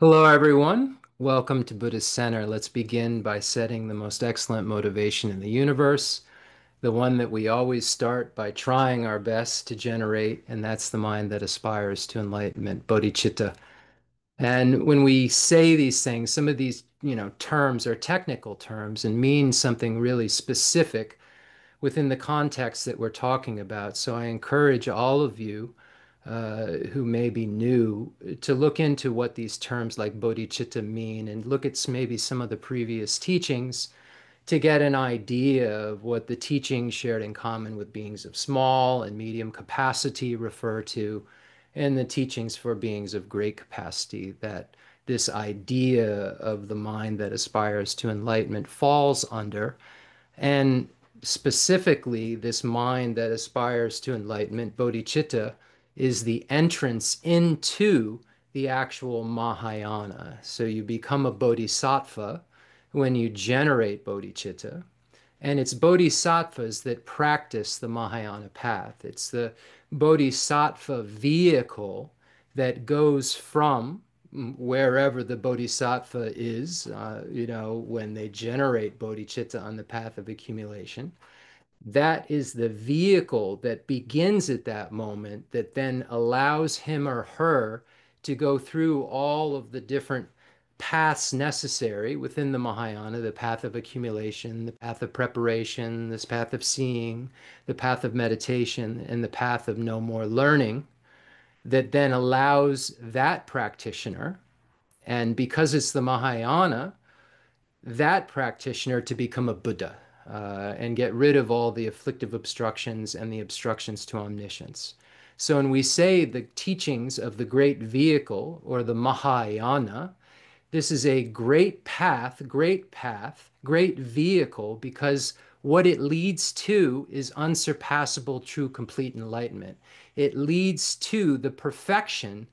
Hello, everyone. Welcome to Buddhist Center. Let's begin by setting the most excellent motivation in the universe, the one that we always start by trying our best to generate, and that's the mind that aspires to enlightenment, bodhicitta. And when we say these things, some of these, terms are technical terms and mean something really specific within the context that we're talking about. So I encourage all of you who may be new to look into what these terms like bodhicitta mean and look at maybe some of the previous teachings to get an idea of what the teachings shared in common with beings of small and medium capacity refer to, and the teachings for beings of great capacity, that this idea of the mind that aspires to enlightenment falls under. And specifically, this mind that aspires to enlightenment, bodhicitta, is the entrance into the actual Mahayana. So you become a bodhisattva when you generate bodhicitta. And it's bodhisattvas that practice the Mahayana path. It's the bodhisattva vehicle that goes from wherever the bodhisattva is, when they generate bodhicitta on the path of accumulation. That is the vehicle that begins at that moment that then allows him or her to go through all of the different paths necessary within the Mahayana, the path of accumulation, the path of preparation, this path of seeing, the path of meditation, and the path of no more learning, that then allows that practitioner, and because it's the Mahayana, that practitioner to become a Buddha and get rid of all the afflictive obstructions and the obstructions to omniscience. So when we say the teachings of the great vehicle or the Mahayana, this is a great vehicle, because what it leads to is unsurpassable, true, complete enlightenment. It leads to the perfection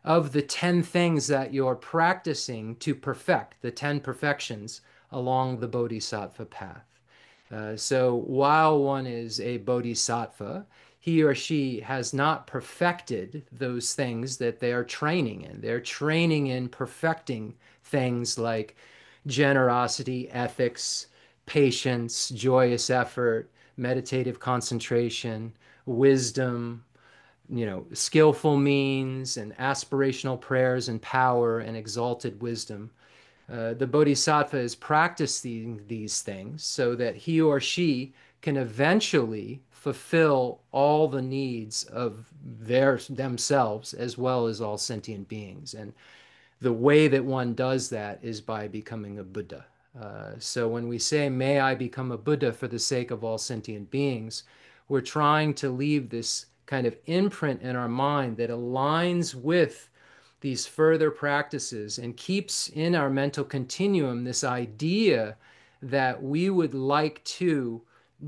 of the 10 things that you're practicing to perfect, the 10 perfections along the Bodhisattva path. So while one is a Bodhisattva, he or she has not perfected those things that they are training in. They're training in perfecting things like generosity, ethics, patience, joyous effort, meditative concentration, wisdom, skillful means and aspirational prayers and power and exalted wisdom. The bodhisattva is practicing these things so that he or she can eventually fulfill all the needs of themselves as well as all sentient beings. And the way that one does that is by becoming a Buddha. So when we say, may I become a Buddha for the sake of all sentient beings, we're trying to leave this kind of imprint in our mind that aligns with these further practices and keeps in our mental continuum this idea that we would like to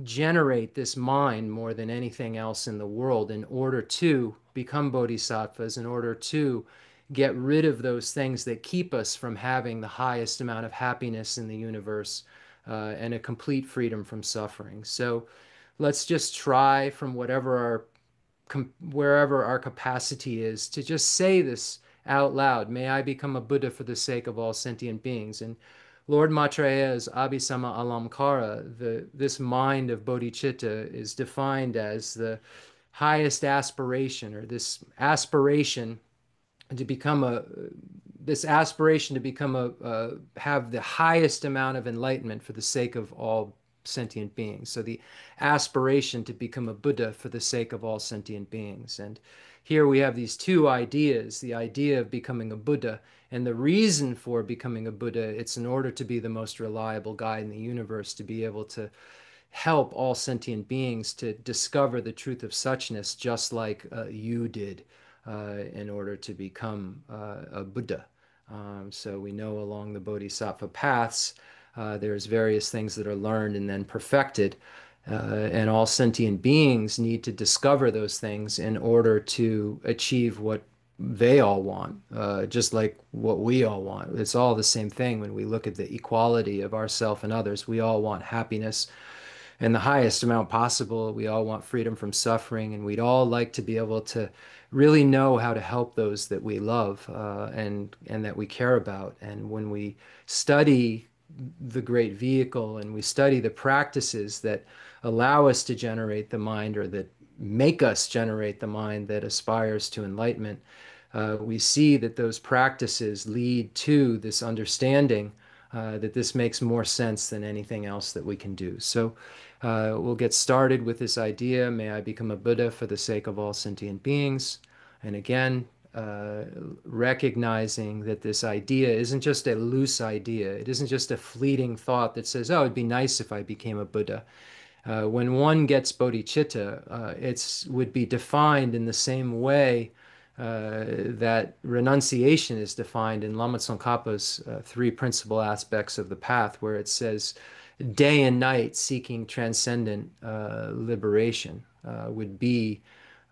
generate this mind more than anything else in the world in order to become bodhisattvas, in order to get rid of those things that keep us from having the highest amount of happiness in the universe, and a complete freedom from suffering. So let's just try from wherever our capacity is to just say this out loud. May I become a Buddha for the sake of all sentient beings. And Lord Maitreya's Abhisama Alamkara, this mind of bodhicitta, is defined as the highest aspiration, or to become a this aspiration to become have the highest amount of enlightenment for the sake of all sentient beings. So the aspiration to become a Buddha for the sake of all sentient beings. And here we have these two ideas, the idea of becoming a Buddha and the reason for becoming a Buddha. It's in order to be the most reliable guide in the universe, to be able to help all sentient beings to discover the truth of suchness, just like you did in order to become a Buddha. So we know along the Bodhisattva paths, there's various things that are learned and then perfected. And all sentient beings need to discover those things in order to achieve what they all want, just like what we all want. It's all the same thing when we look at the equality of ourself and others. We all want happiness, in the highest amount possible. We all want freedom from suffering, and we'd all like to be able to really know how to help those that we love and that we care about. And when we study the great vehicle and we study the practices that allow us to generate the mind or that make us generate the mind that aspires to enlightenment, we see that those practices lead to this understanding that this makes more sense than anything else that we can do. So we'll get started with this idea. May I become a Buddha for the sake of all sentient beings. And again, uh, recognizing that this idea isn't just a loose idea. It isn't just a fleeting thought that says, oh, it'd be nice if I became a Buddha. When one gets bodhicitta, it would be defined in the same way that renunciation is defined in Lama Tsongkhapa's three principal aspects of the path, where it says day and night seeking transcendent liberation would be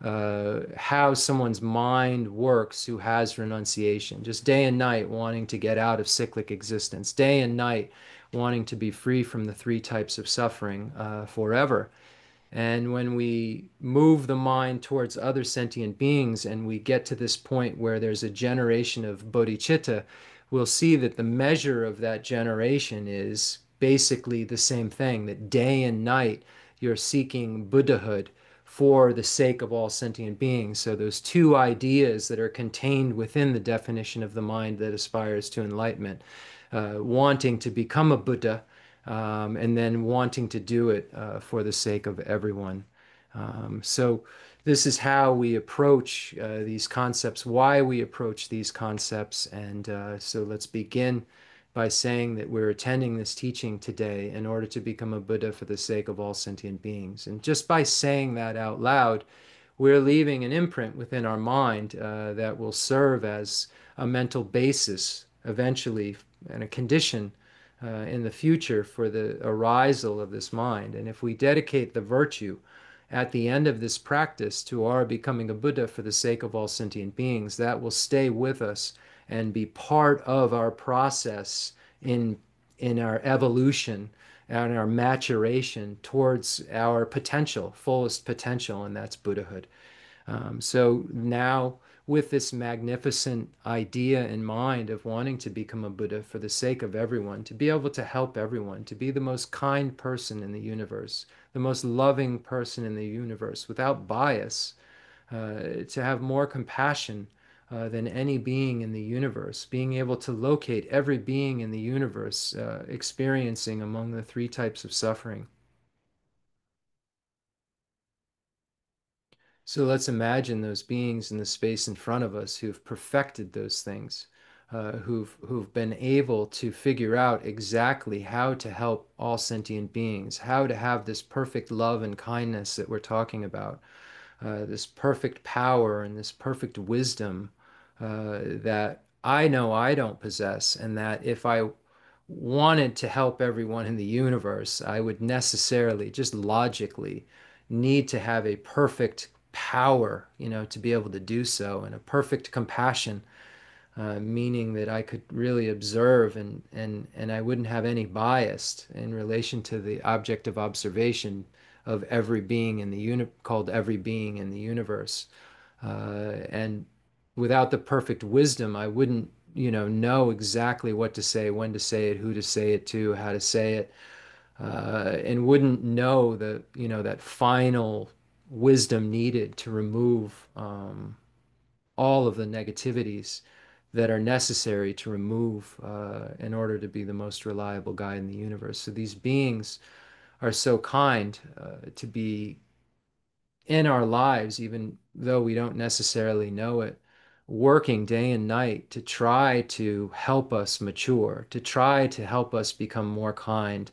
how someone's mind works who has renunciation. Just day and night wanting to get out of cyclic existence, day and night wanting to be free from the three types of suffering forever. And when we move the mind towards other sentient beings and we get to this point where there's a generation of bodhicitta, we'll see that the measure of that generation is basically the same thing, that day and night you're seeking Buddhahood for the sake of all sentient beings. So those two ideas that are contained within the definition of the mind that aspires to enlightenment, wanting to become a Buddha, and then wanting to do it for the sake of everyone. So this is how we approach these concepts, why we approach these concepts. And so let's begin by saying that we're attending this teaching today in order to become a Buddha for the sake of all sentient beings. And just by saying that out loud, we're leaving an imprint within our mind that will serve as a mental basis eventually and a condition in the future for the arisal of this mind. And if we dedicate the virtue at the end of this practice to our becoming a Buddha for the sake of all sentient beings, that will stay with us and be part of our process in in our evolution and our maturation towards our potential, fullest potential, and that's Buddhahood. So now, with this magnificent idea in mind of wanting to become a Buddha for the sake of everyone, to be able to help everyone, to be the most kind person in the universe, the most loving person in the universe without bias, to have more compassion than any being in the universe, being able to locate every being in the universe experiencing among the three types of suffering. So let's imagine those beings in the space in front of us who've perfected those things, who've been able to figure out exactly how to help all sentient beings, how to have this perfect love and kindness that we're talking about, this perfect power and this perfect wisdom that I know I don't possess, and that if I wanted to help everyone in the universe, I would necessarily, just logically, need to have a perfect power, to be able to do so, and a perfect compassion, meaning that I could really observe and I wouldn't have any bias in relation to the object of observation of every being in the called every being in the universe. And without the perfect wisdom, I wouldn't, know exactly what to say, when to say it, who to say it to, how to say it, and wouldn't know that final wisdom needed to remove all of the negativities that are necessary to remove in order to be the most reliable guide in the universe. So these beings are so kind to be in our lives, even though we don't necessarily know it, working day and night to try to help us mature, to try to help us become more kind,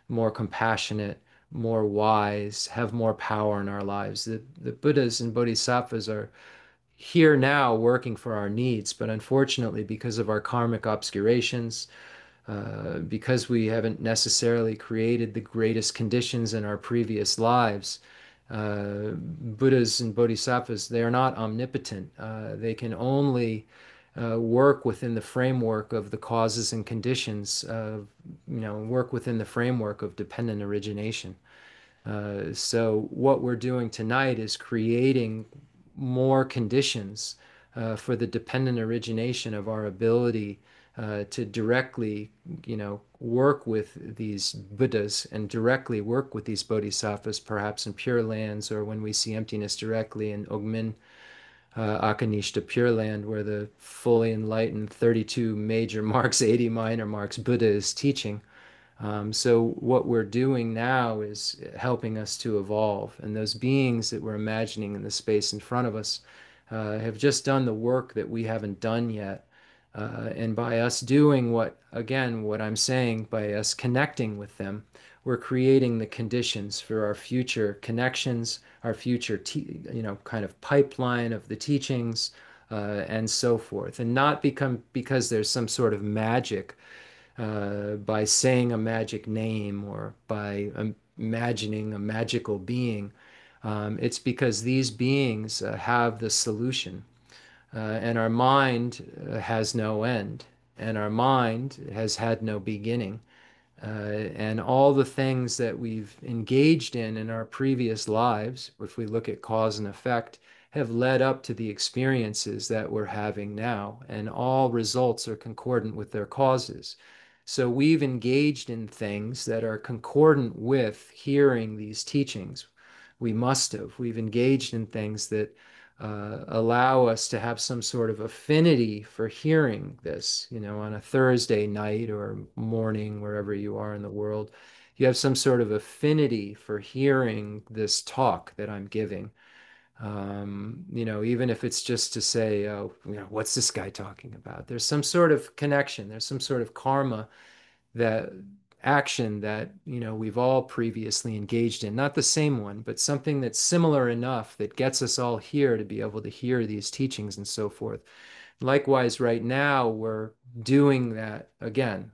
more compassionate, more wise, have more power in our lives. The Buddhas and Bodhisattvas are here now working for our needs, but unfortunately, because of our karmic obscurations, because we haven't necessarily created the greatest conditions in our previous lives, Buddhas and Bodhisattvas, they are not omnipotent. They can only work within the framework of the causes and conditions of, work within the framework of dependent origination. So what we're doing tonight is creating more conditions for the dependent origination of our ability to directly, work with these Buddhas and directly work with these Bodhisattvas, perhaps in Pure Lands, or when we see emptiness directly in Ogmin, Akanishta Pure Land, where the fully enlightened 32 major marks, 80 minor marks Buddha is teaching. So what we're doing now is helping us to evolve. And those beings that we're imagining in the space in front of us have just done the work that we haven't done yet. And by us doing what, again, what I'm saying, by us connecting with them, we're creating the conditions for our future connections, our future, kind of pipeline of the teachings, and so forth. And not because there's some sort of magic by saying a magic name or by imagining a magical being. It's because these beings have the solution. And our mind has no end, and our mind has had no beginning. And all the things that we've engaged in our previous lives, if we look at cause and effect, have led up to the experiences that we're having now, and all results are concordant with their causes. So we've engaged in things that are concordant with hearing these teachings. We must have. We've engaged in things that allow us to have some sort of affinity for hearing this, on a Thursday night or morning, wherever you are in the world. You have some sort of affinity for hearing this talk that I'm giving. Even if it's just to say, oh, what's this guy talking about? There's some sort of connection. There's some sort of karma, that action that we've all previously engaged in, not the same one, but something that's similar enough that gets us all here to be able to hear these teachings and so forth. Likewise, right now we're doing that again.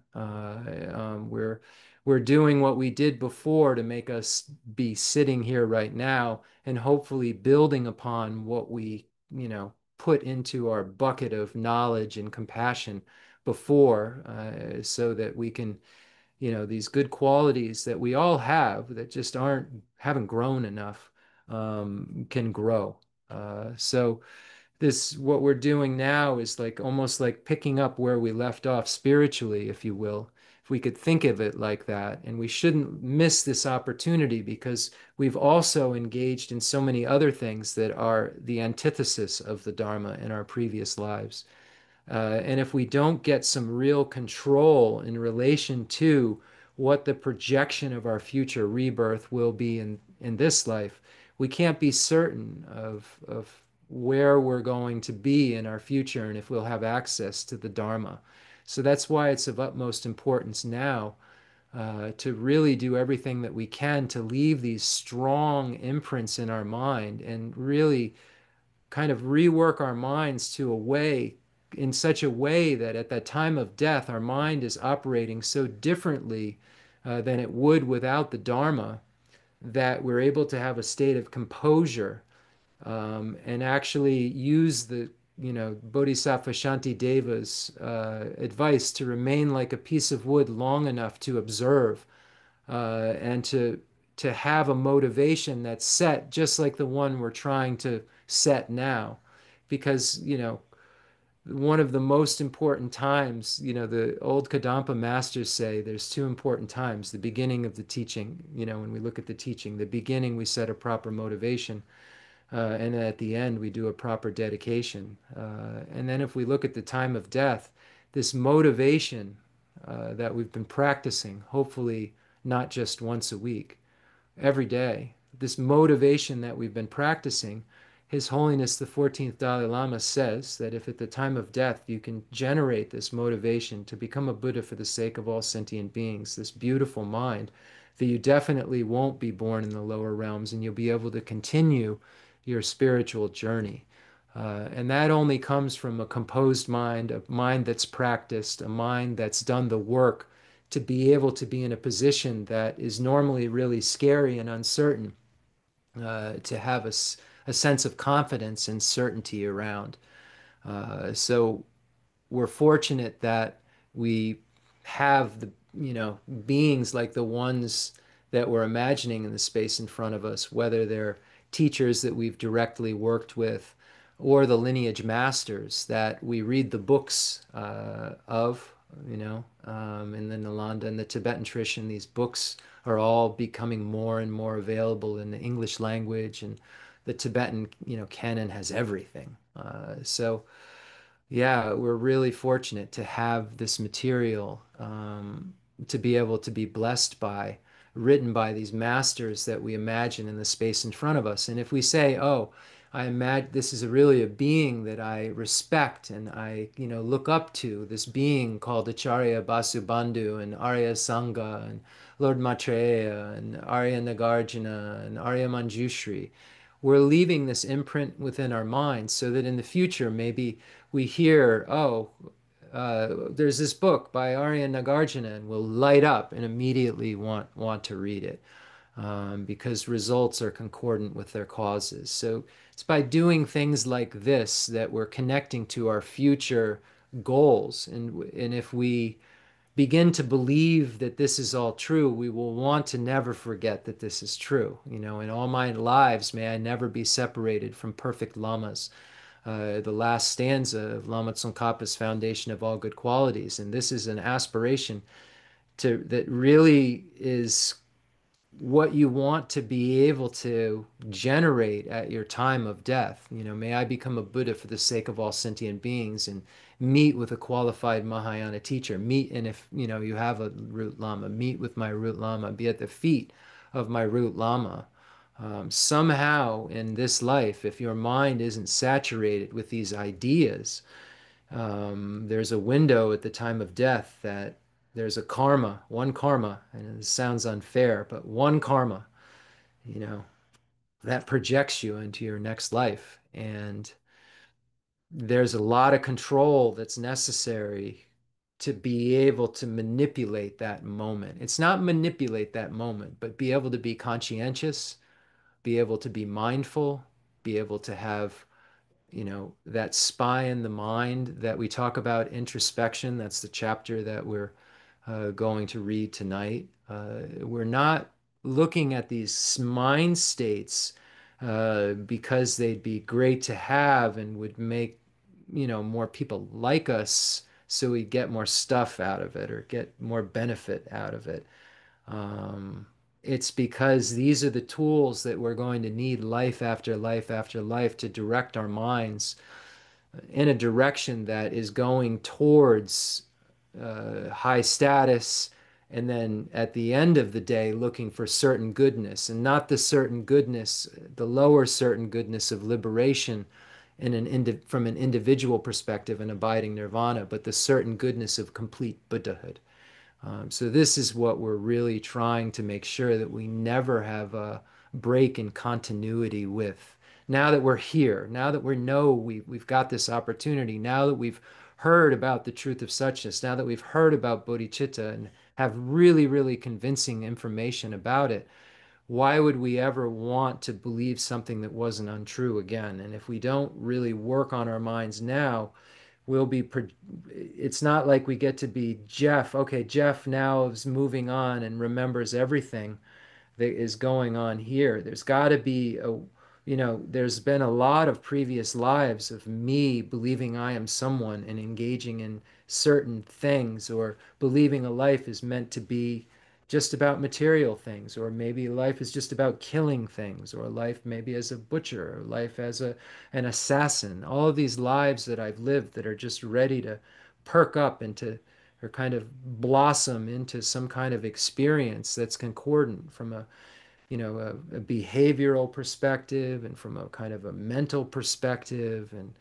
We're doing what we did before to make us be sitting here right now, and hopefully building upon what we put into our bucket of knowledge and compassion before, so that we can, these good qualities that we all have that just haven't grown enough, can grow. So what we're doing now is like almost like picking up where we left off spiritually, if you will, if we could think of it like that. And we shouldn't miss this opportunity, because we've also engaged in so many other things that are the antithesis of the Dharma in our previous lives. And if we don't get some real control in relation to what the projection of our future rebirth will be in this life, we can't be certain of where we're going to be in our future and if we'll have access to the Dharma. So that's why it's of utmost importance now, to really do everything that we can to leave these strong imprints in our mind, and really kind of rework our minds in such a way that at that time of death, our mind is operating so differently than it would without the Dharma, that we're able to have a state of composure, and actually use the, Bodhisattva Shantideva's advice to remain like a piece of wood long enough to observe, and to have a motivation that's set just like the one we're trying to set now. Because, one of the most important times, the old Kadampa masters say there's two important times: the beginning of the teaching, when we look at the teaching, the beginning we set a proper motivation, and at the end we do a proper dedication. And then if we look at the time of death, this motivation that we've been practicing, hopefully not just once a week, every day, this motivation that we've been practicing, His Holiness the 14th Dalai Lama says that if at the time of death you can generate this motivation to become a Buddha for the sake of all sentient beings, this beautiful mind, that you definitely won't be born in the lower realms, and you'll be able to continue your spiritual journey. And that only comes from a composed mind, a mind that's practiced, a mind that's done the work to be able to be in a position that is normally really scary and uncertain, to have a sense of confidence and certainty around. So we're fortunate that we have the, beings like the ones that we're imagining in the space in front of us, whether they're teachers that we've directly worked with or the lineage masters that we read the books of, in the Nalanda and the Tibetan tradition. These books are all becoming more and more available in the English language, and the Tibetan, canon has everything. So yeah, we're really fortunate to have this material to be able to be blessed by, written by these masters that we imagine in the space in front of us. And if we say, oh, I imagine this is really a being that I respect and I, look up to, this being called Acharya Basubandhu and Arya Sangha and Lord Maitreya and Arya Nagarjuna and Arya Manjushri, we're leaving this imprint within our minds so that in the future, maybe we hear, oh, there's this book by Arya Nagarjuna, and we'll light up and immediately want to read it because results are concordant with their causes. So it's by doing things like this that we're connecting to our future goals. And if we begin to believe that this is all true, we will want to never forget that this is true. In all my lives, may I never be separated from perfect lamas. The last stanza of Lama Tsongkhapa's Foundation of All Good Qualities. And this is an aspiration that really is what you want to be able to generate at your time of death. May I become a Buddha for the sake of all sentient beings and meet with a qualified Mahayana teacher. And if you have a root Lama, meet with my root Lama, be at the feet of my root Lama. Somehow in this life, if your mind isn't saturated with these ideas, there's a window at the time of death that there's a karma, one karma, and it sounds unfair, but one karma, you know, that projects you into your next life. And there's a lot of control that's necessary to be able to manipulate that moment. It's not manipulate that moment, but be able to be conscientious, be able to be mindful, be able to have that spy in the mind that we talk about, introspection. That's the chapter that we're going to read tonight. We're not looking at these mind states because they'd be great to have and would make, more people like us so we get more stuff out of it or get more benefit out of it. Um, it's because these are the tools that we're going to need life after life after life to direct our minds in a direction that is going towards high status, and then at the end of the day, looking for certain goodness, and not the certain goodness, the lower certain goodness of liberation from an individual perspective and abiding nirvana, but the certain goodness of complete Buddhahood. So this is what we're really trying to make sure that we never have a break in continuity with. Now that we're here, now that we've got this opportunity, now that we've heard about the truth of suchness, now that we've heard about bodhicitta and have really, really convincing information about it, why would we ever want to believe something that wasn't untrue again? And if we don't really work on our minds now, we'll be it's not like we get to be Jeff. Okay, Jeff now is moving on and remembers everything that is going on here. There's got to be there's been a lot of previous lives of me believing I am someone and engaging in certain things, or believing a life is meant to be just about material things, or maybe life is just about killing things, or life maybe as a butcher, or life as an assassin. All of these lives that I've lived that are just ready to perk up into or kind of blossom into some kind of experience that's concordant from a behavioral perspective and from a kind of a mental perspective, and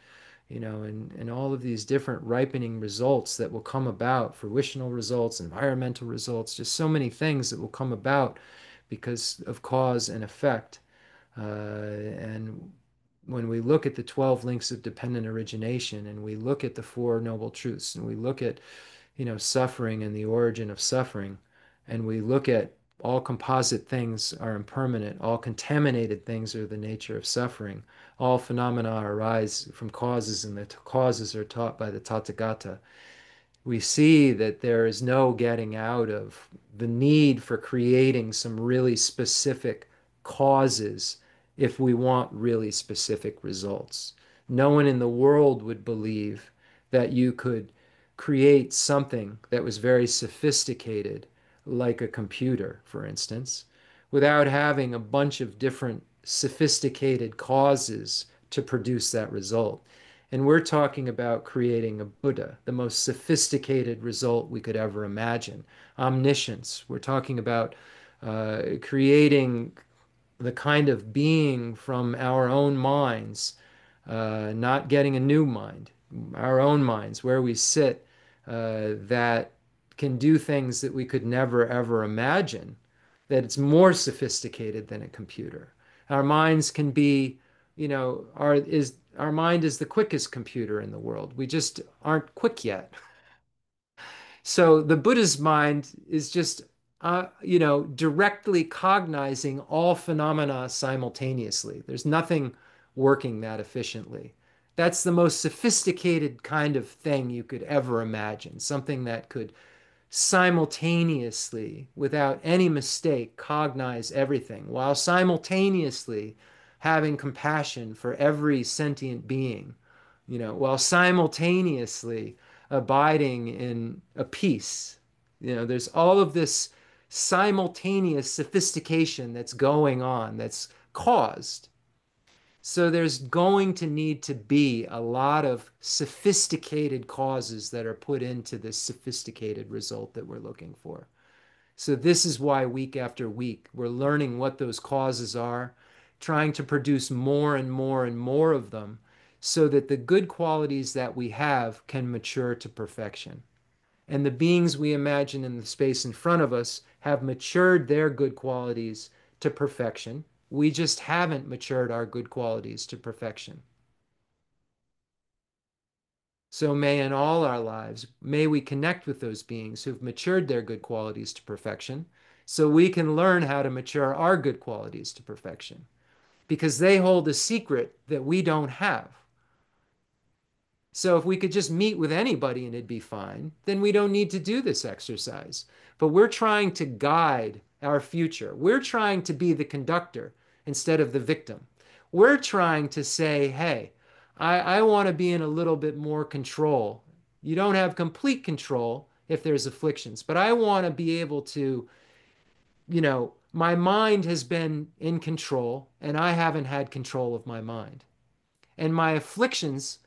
and all of these different ripening results that will come about, fruitional results, environmental results, just so many things that will come about because of cause and effect. And when we look at the 12 links of dependent origination, and we look at the Four Noble Truths, and we look at suffering and the origin of suffering, and we look at all composite things are impermanent, all contaminated things are the nature of suffering, all phenomena arise from causes, and the causes are taught by the Tathagata. We see that there is no getting out of the need for creating some really specific causes if we want really specific results. No one in the world would believe that you could create something that was very sophisticated, like a computer, for instance, without having a bunch of different sophisticated causes to produce that result. And we're talking about creating a Buddha, the most sophisticated result we could ever imagine. Omniscience. We're talking about creating the kind of being from our own minds, not getting a new mind, our own minds, where we sit, that can do things that we could never ever imagine, that it's more sophisticated than a computer. Our minds can be, our mind is the quickest computer in the world. We just aren't quick yet. So the Buddha's mind is just, directly cognizing all phenomena simultaneously. There's nothing working that efficiently. That's the most sophisticated kind of thing you could ever imagine, something that could simultaneously, without any mistake, cognize everything, while simultaneously having compassion for every sentient being, while simultaneously abiding in a peace. There's all of this simultaneous sophistication that's going on, that's caused. So there's going to need to be a lot of sophisticated causes that are put into this sophisticated result that we're looking for. So this is why week after week we're learning what those causes are, trying to produce more and more and more of them so that the good qualities that we have can mature to perfection. And the beings we imagine in the space in front of us have matured their good qualities to perfection. We just haven't matured our good qualities to perfection. So may in all our lives, may we connect with those beings who've matured their good qualities to perfection so we can learn how to mature our good qualities to perfection because they hold a secret that we don't have. So if we could just meet with anybody and it'd be fine, then we don't need to do this exercise. But we're trying to guide our future. We're trying to be the conductor instead of the victim. We're trying to say, hey, I want to be in a little bit more control. You don't have complete control if there's afflictions, but I want to be able to, my mind has been in control and I haven't had control of my mind. And my afflictions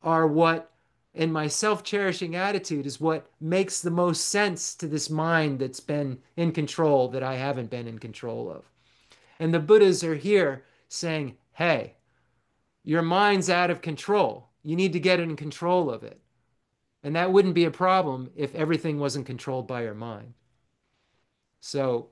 are what, and my self-cherishing attitude is what makes the most sense to this mind that's been in control that I haven't been in control of. And the Buddhas are here saying, hey, your mind's out of control. You need to get in control of it. And that wouldn't be a problem if everything wasn't controlled by your mind. So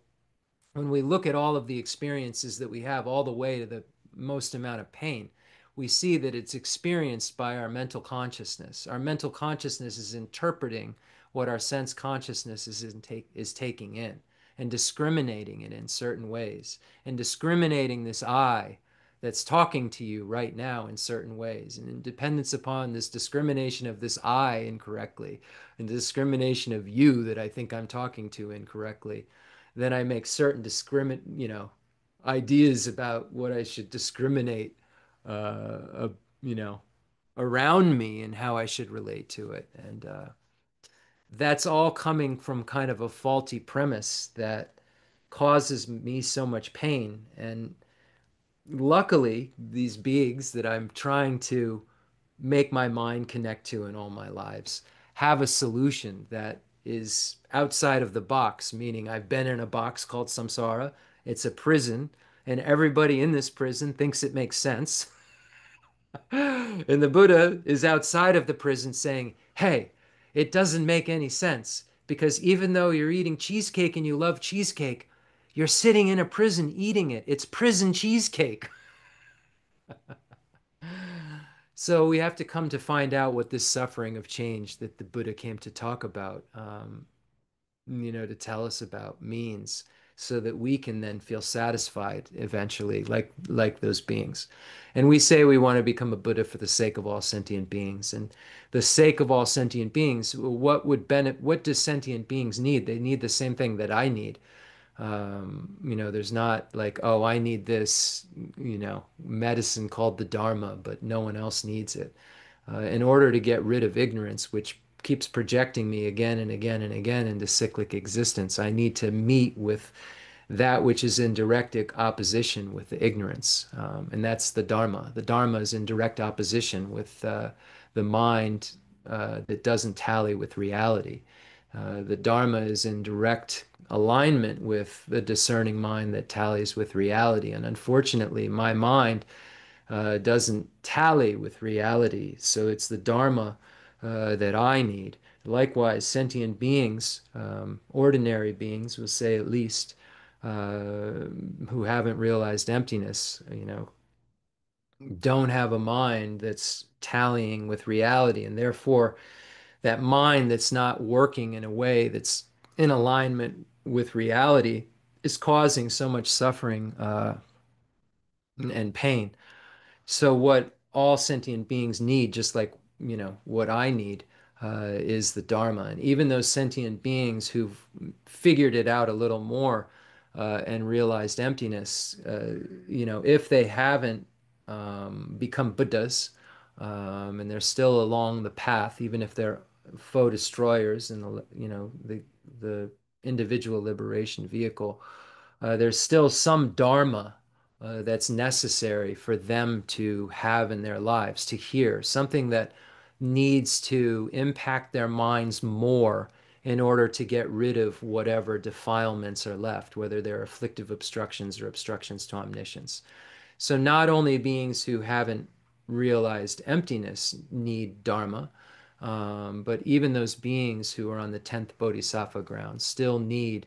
when we look at all of the experiences that we have, all the way to the most amount of pain, we see that it's experienced by our mental consciousness. Our mental consciousness is interpreting what our sense consciousness is taking in and discriminating it in certain ways and discriminating this I that's talking to you right now in certain ways. And in dependence upon this discrimination of this I incorrectly and the discrimination of you that I think I'm talking to incorrectly, then I make certain ideas about what I should discriminate, uh, you know, around me and how I should relate to it. And that's all coming from kind of a faulty premise that causes me so much pain. And luckily, these beings that I'm trying to make my mind connect to in all my lives have a solution that is outside of the box, meaning I've been in a box called samsara. It's a prison, and everybody in this prison thinks it makes sense. And the Buddha is outside of the prison saying, hey, it doesn't make any sense because even though you're eating cheesecake and you love cheesecake, you're sitting in a prison eating it. It's prison cheesecake. So we have to come to find out what this suffering of change that the Buddha came to talk about, to tell us about means. so that we can then feel satisfied eventually, like those beings. And we say we want to become a Buddha for the sake of all sentient beings. And the sake of all sentient beings, what do sentient beings need? They need the same thing that I need. There's not like, oh, I need this, medicine called the Dharma, but no one else needs it. In order to get rid of ignorance, which keeps projecting me again and again and again into cyclic existence, I need to meet with that which is in direct opposition with the ignorance. And that's the Dharma. The Dharma is in direct opposition with the mind that doesn't tally with reality. The Dharma is in direct alignment with the discerning mind that tallies with reality. And unfortunately, my mind doesn't tally with reality. So it's the Dharma that I need. Likewise, sentient beings, ordinary beings, we'll say at least, who haven't realized emptiness, don't have a mind that's tallying with reality. And therefore, that mind that's not working in a way that's in alignment with reality is causing so much suffering and pain. So what all sentient beings need, just like, what I need, is the Dharma. And even those sentient beings who've figured it out a little more and realized emptiness, if they haven't become Buddhas, and they're still along the path, even if they're foe destroyers in the individual liberation vehicle, there's still some Dharma that's necessary for them to have in their lives, to hear, something that needs to impact their minds more in order to get rid of whatever defilements are left, whether they're afflictive obstructions or obstructions to omniscience. So not only beings who haven't realized emptiness need Dharma, but even those beings who are on the 10th Bodhisattva ground still need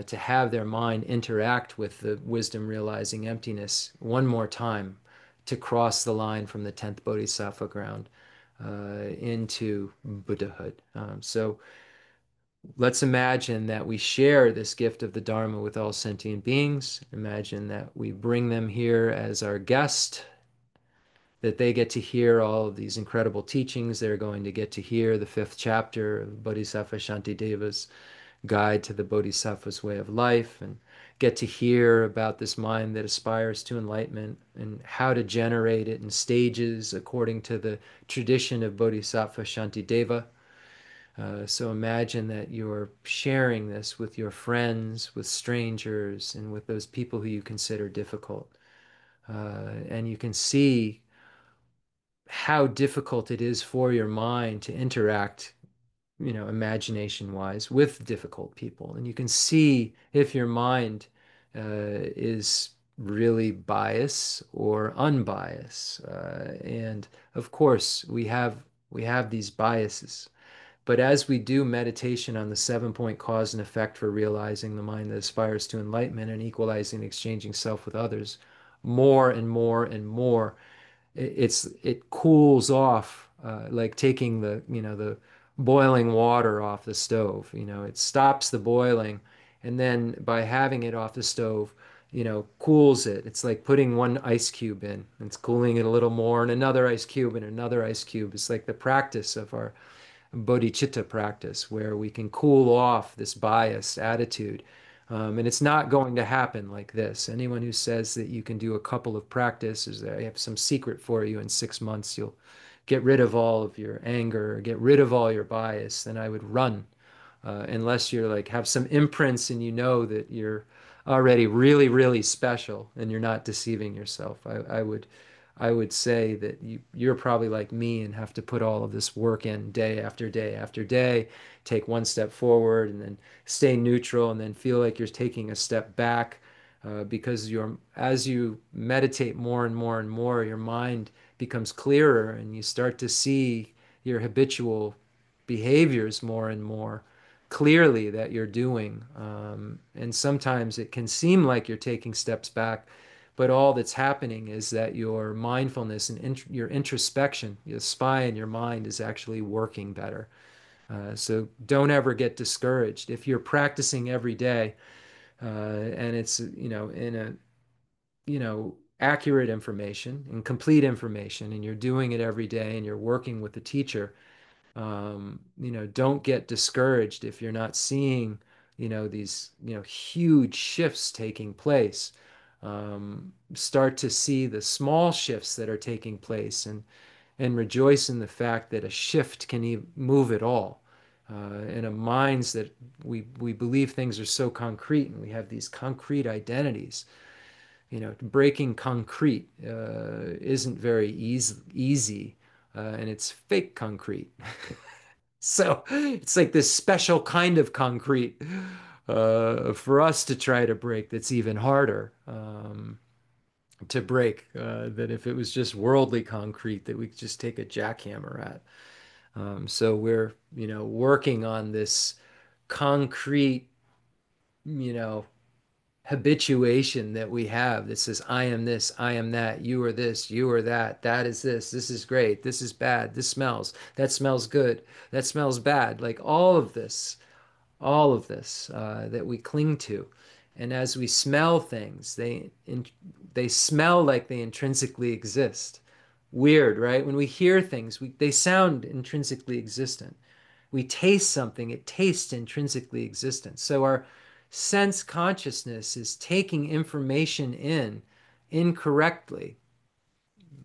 to have their mind interact with the wisdom realizing emptiness one more time to cross the line from the 10th Bodhisattva ground into Buddhahood. So let's imagine that we share this gift of the Dharma with all sentient beings. Imagine that we bring them here as our guest, that they get to hear all of these incredible teachings. They're going to get to hear the fifth chapter of Bodhisattva Shantideva's Guide to the Bodhisattva's Way of Life, and get to hear about this mind that aspires to enlightenment and how to generate it in stages according to the tradition of Bodhisattva Shantideva. So imagine that you're sharing this with your friends, with strangers, and with those people who you consider difficult. And you can see how difficult it is for your mind to interact, imagination wise, with difficult people. And you can see if your mind is really biased or unbiased. And of course, we have these biases. But as we do meditation on the 7-point cause and effect for realizing the mind that aspires to enlightenment and equalizing and exchanging self with others, more and more and more, it cools off like taking the boiling water off the stove. It stops the boiling, and then by having it off the stove, cools it. It's like putting one ice cube in. It's cooling it a little more, and another ice cube, and another ice cube. It's like the practice of our bodhicitta practice, where we can cool off this biased attitude. And it's not going to happen like this. Anyone who says that you can do a couple of practices, I have some secret for you, in 6 months you'll get rid of all of your anger, get rid of all your bias, then I would run. Unless you're like have some imprints and you know that you're already really, really special and you're not deceiving yourself. I would say that you're probably like me and have to put all of this work in day after day after day, take one step forward and then stay neutral and then feel like you're taking a step back, because as you meditate more and more and more, your mind becomes clearer and you start to see your habitual behaviors more and more clearly that you're doing. And sometimes it can seem like you're taking steps back, but all that's happening is that your mindfulness and your introspection, your spy in your mind, is actually working better. So don't ever get discouraged. If you're practicing every day, And it's, in a, accurate information and complete information, and you're doing it every day and you're working with the teacher. Don't get discouraged if you're not seeing, these, huge shifts taking place. Start to see the small shifts that are taking place, and rejoice in the fact that a shift can move it all. In a minds that we believe things are so concrete, and we have these concrete identities. Breaking concrete isn't very easy, and it's fake concrete. So it's like this special kind of concrete for us to try to break that's even harder to break than if it was just worldly concrete that we could just take a jackhammer at. So we're, working on this concrete, you know, habituation that we have that says, I am this, I am that, you are this, you are that, that is this is great, this is bad, this smells, that smells good, that smells bad. Like all of this that we cling to. And as we smell things, they smell like they intrinsically exist. Weird, right? When we hear things, they sound intrinsically existent. We taste something, it tastes intrinsically existent. So our sense consciousness is taking information in incorrectly.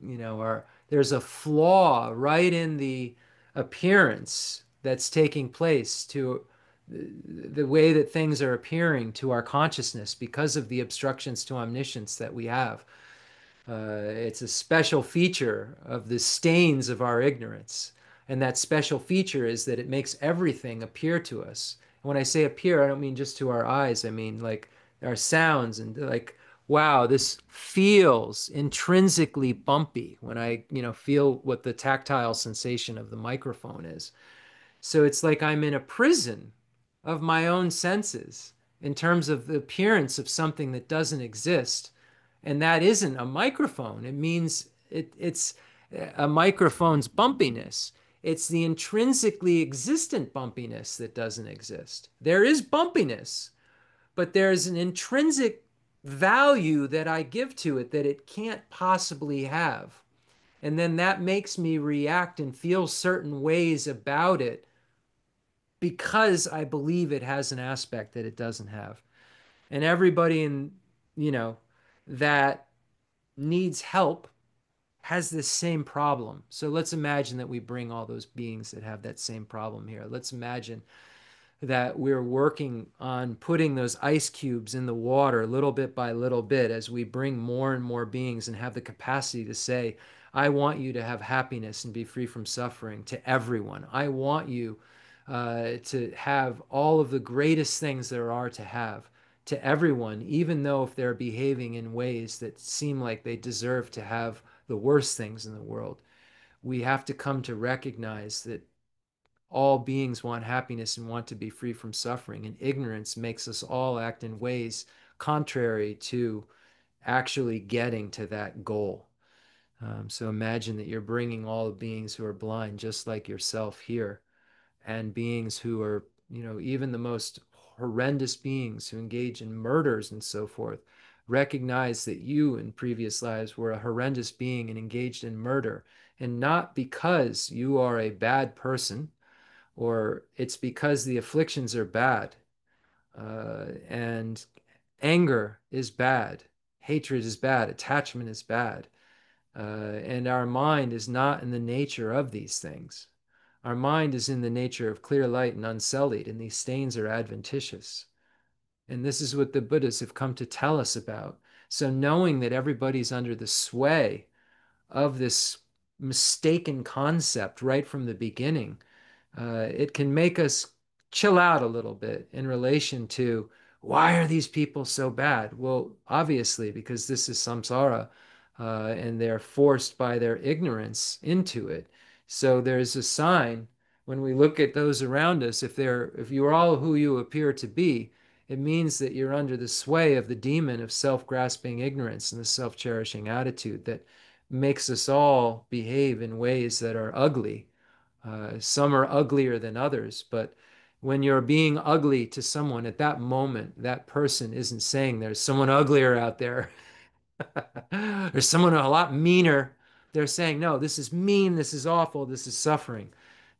There's a flaw right in the appearance that's taking place to the way that things are appearing to our consciousness because of the obstructions to omniscience that we have. It's a special feature of the stains of our ignorance. And that special feature is that it makes everything appear to us. And when I say appear, I don't mean just to our eyes. I mean like our sounds and like, wow, this feels intrinsically bumpy when I, feel what the tactile sensation of the microphone is. So it's like I'm in a prison of my own senses in terms of the appearance of something that doesn't exist. And that isn't a microphone. It means it's a microphone's bumpiness. It's the intrinsically existent bumpiness that doesn't exist. There is bumpiness, but there's an intrinsic value that I give to it that it can't possibly have. And then that makes me react and feel certain ways about it because I believe it has an aspect that it doesn't have. And everybody you know, that needs help has this same problem. So let's imagine that we bring all those beings that have that same problem here. Let's imagine that we're working on putting those ice cubes in the water little bit by little bit as we bring more and more beings and have the capacity to say, I want you to have happiness and be free from suffering to everyone. I want you to have all of the greatest things there are to have to everyone, even though if they're behaving in ways that seem like they deserve to have the worst things in the world. We have to come to recognize that all beings want happiness and want to be free from suffering, and ignorance makes us all act in ways contrary to actually getting to that goal. So imagine that you're bringing all the beings who are blind, just like yourself here, and beings who are, even the most horrendous beings who engage in murders and so forth. Recognize that you in previous lives were a horrendous being and engaged in murder, and not because you are a bad person or it's because the afflictions are bad. And anger is bad, hatred is bad, attachment is bad. And our mind is not in the nature of these things. Our mind is in the nature of clear light and unsullied, and these stains are adventitious. And this is what the Buddhists have come to tell us about. So, knowing that everybody's under the sway of this mistaken concept right from the beginning, it can make us chill out a little bit in relation to why are these people so bad? Well, obviously, because this is samsara, and they're forced by their ignorance into it. So there's a sign when we look at those around us, if you're all who you appear to be, it means that you're under the sway of the demon of self-grasping ignorance and the self-cherishing attitude that makes us all behave in ways that are ugly. Some are uglier than others, but When you're being ugly to someone at that moment, that person isn't saying there's someone uglier out there. There's someone a lot meaner. They're saying, no, this is mean, this is awful, this is suffering.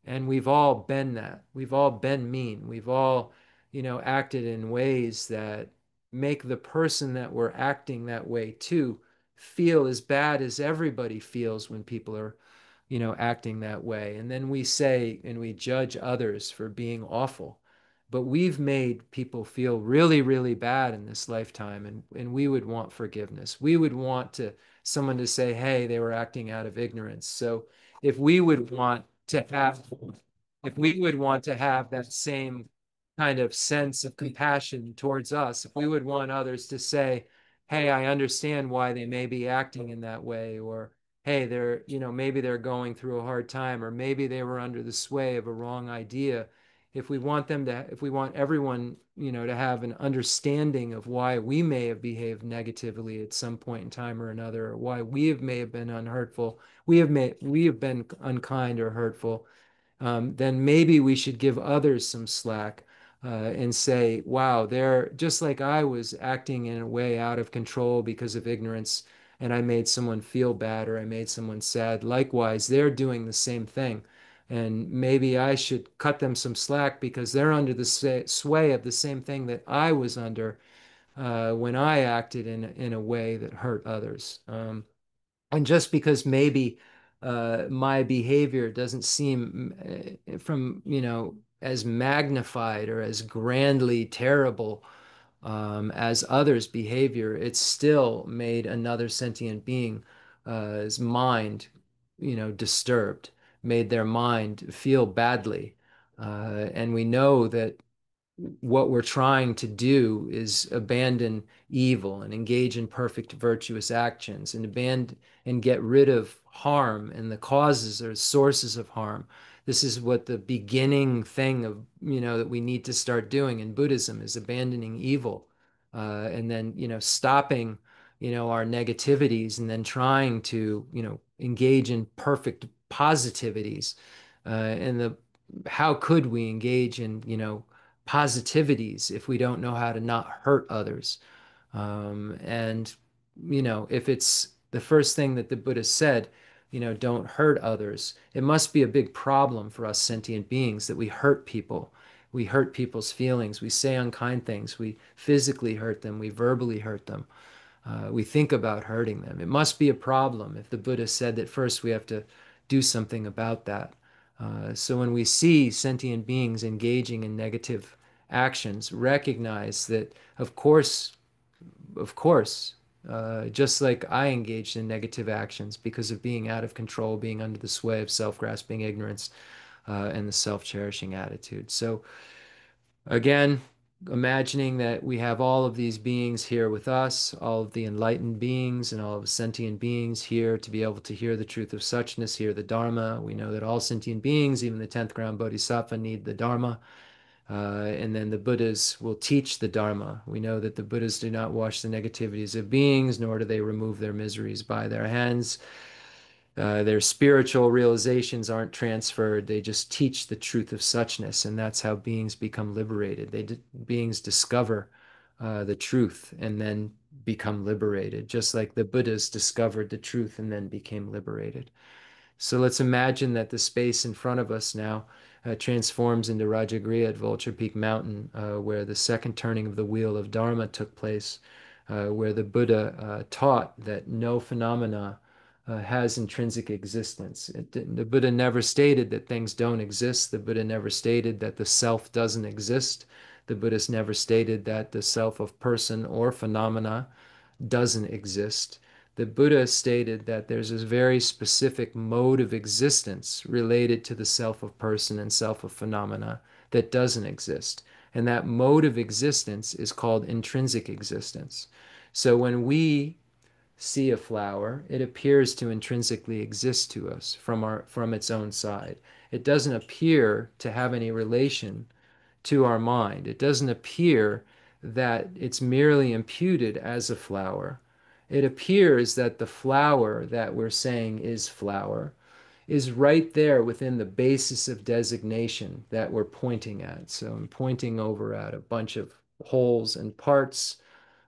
And we've all been that. We've all been mean. We've all, acted in ways that make the person that we're acting that way to feel as bad as everybody feels when people are, acting that way. And then we say and we judge others for being awful. But we've made people feel really, really bad in this lifetime, and we would want forgiveness. We would want someone to say, hey, they were acting out of ignorance. So if we would want to have if we would want to have that same kind of sense of compassion towards us, if we would want others to say, hey, I understand why they may be acting in that way, or hey, maybe they're going through a hard time, or maybe they were under the sway of a wrong idea. If we want everyone, to have an understanding of why we may have behaved negatively at some point in time or another, or why may have been unhurtful, we have been unkind or hurtful, then maybe we should give others some slack, and say, wow, they're just like I was acting in a way out of control because of ignorance, and I made someone feel bad or I made someone sad. Likewise, they're doing the same thing. And maybe I should cut them some slack because they're under the sway of the same thing that I was under, when I acted in a way that hurt others. And just because maybe my behavior doesn't seem, from, as magnified or as grandly terrible, as others' behavior, it's still made another sentient being's mind, disturbed, made their mind feel badly. And we know that what we're trying to do is abandon evil and engage in perfect virtuous actions, and abandon and get rid of harm and the causes or sources of harm. This is what the beginning thing of, that we need to start doing in Buddhism, is abandoning evil, and then, stopping, our negativities, and then trying to, engage in perfect positivities. And the how could we engage in, positivities if we don't know how to not hurt others? And, if it's the first thing that the Buddha said, don't hurt others, it must be a big problem for us sentient beings that we hurt people. We hurt people's feelings. We say unkind things. We physically hurt them. We verbally hurt them. We think about hurting them. It must be a problem if the Buddha said that first we have to do something about that. So when we see sentient beings engaging in negative actions, recognize that, of course, just like I engaged in negative actions because of being out of control, being under the sway of self-grasping ignorance, and the self-cherishing attitude. So again, imagining that we have all of these beings here with us, all of the enlightened beings and all of the sentient beings here to be able to hear the truth of suchness, hear the Dharma. We know that all sentient beings, even the 10th ground Bodhisattva, need the Dharma. And then the Buddhas will teach the Dharma. We know that the Buddhas do not wash the negativities of beings, nor do they remove their miseries by their hands. Their spiritual realizations aren't transferred. They just teach the truth of suchness, and that's how beings become liberated. Beings discover the truth and then become liberated, just like the Buddhas discovered the truth and then became liberated. So let's imagine that the space in front of us now transforms into Rajagriha at Vulture Peak Mountain, where the second turning of the wheel of Dharma took place, where the Buddha taught that no phenomena has intrinsic existence. The Buddha never stated that things don't exist. The Buddha never stated that the self doesn't exist. The Buddhist never stated that the self of person or phenomena doesn't exist. The Buddha stated that there's a very specific mode of existence related to the self of person and self of phenomena that doesn't exist. And that mode of existence is called intrinsic existence. So when we see a flower, it appears to intrinsically exist to us from its own side. It doesn't appear to have any relation to our mind. It doesn't appear that it's merely imputed as a flower. It appears that the flower that we're saying is flower is right there within the basis of designation that we're pointing at. So I'm pointing over at a bunch of wholes and parts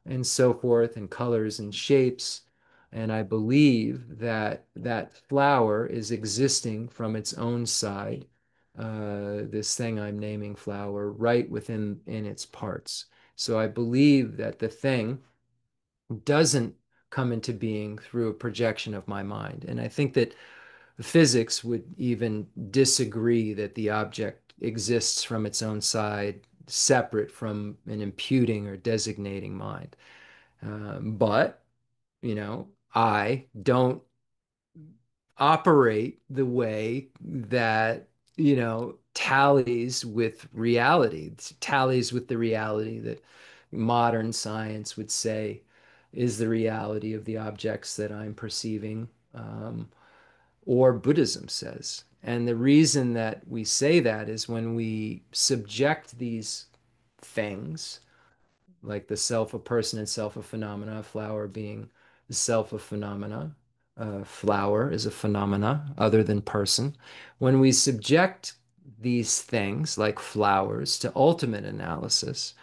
and so forth, and colors and shapes. And I believe that that flower is existing from its own side, this thing I'm naming flower, right within in its parts. So I believe that the thing doesn't come into being through a projection of my mind. And I think that physics would even disagree that the object exists from its own side, separate from an imputing or designating mind. But, I don't operate the way that, tallies with reality, tallies with the reality that modern science would say is the reality of the objects that I'm perceiving, or Buddhism says. And the reason that we say that is when we subject these things, like the self of person and self of phenomena, flower being the self of phenomena, flower is a phenomena other than person. When we subject these things, like flowers, to ultimate analysis,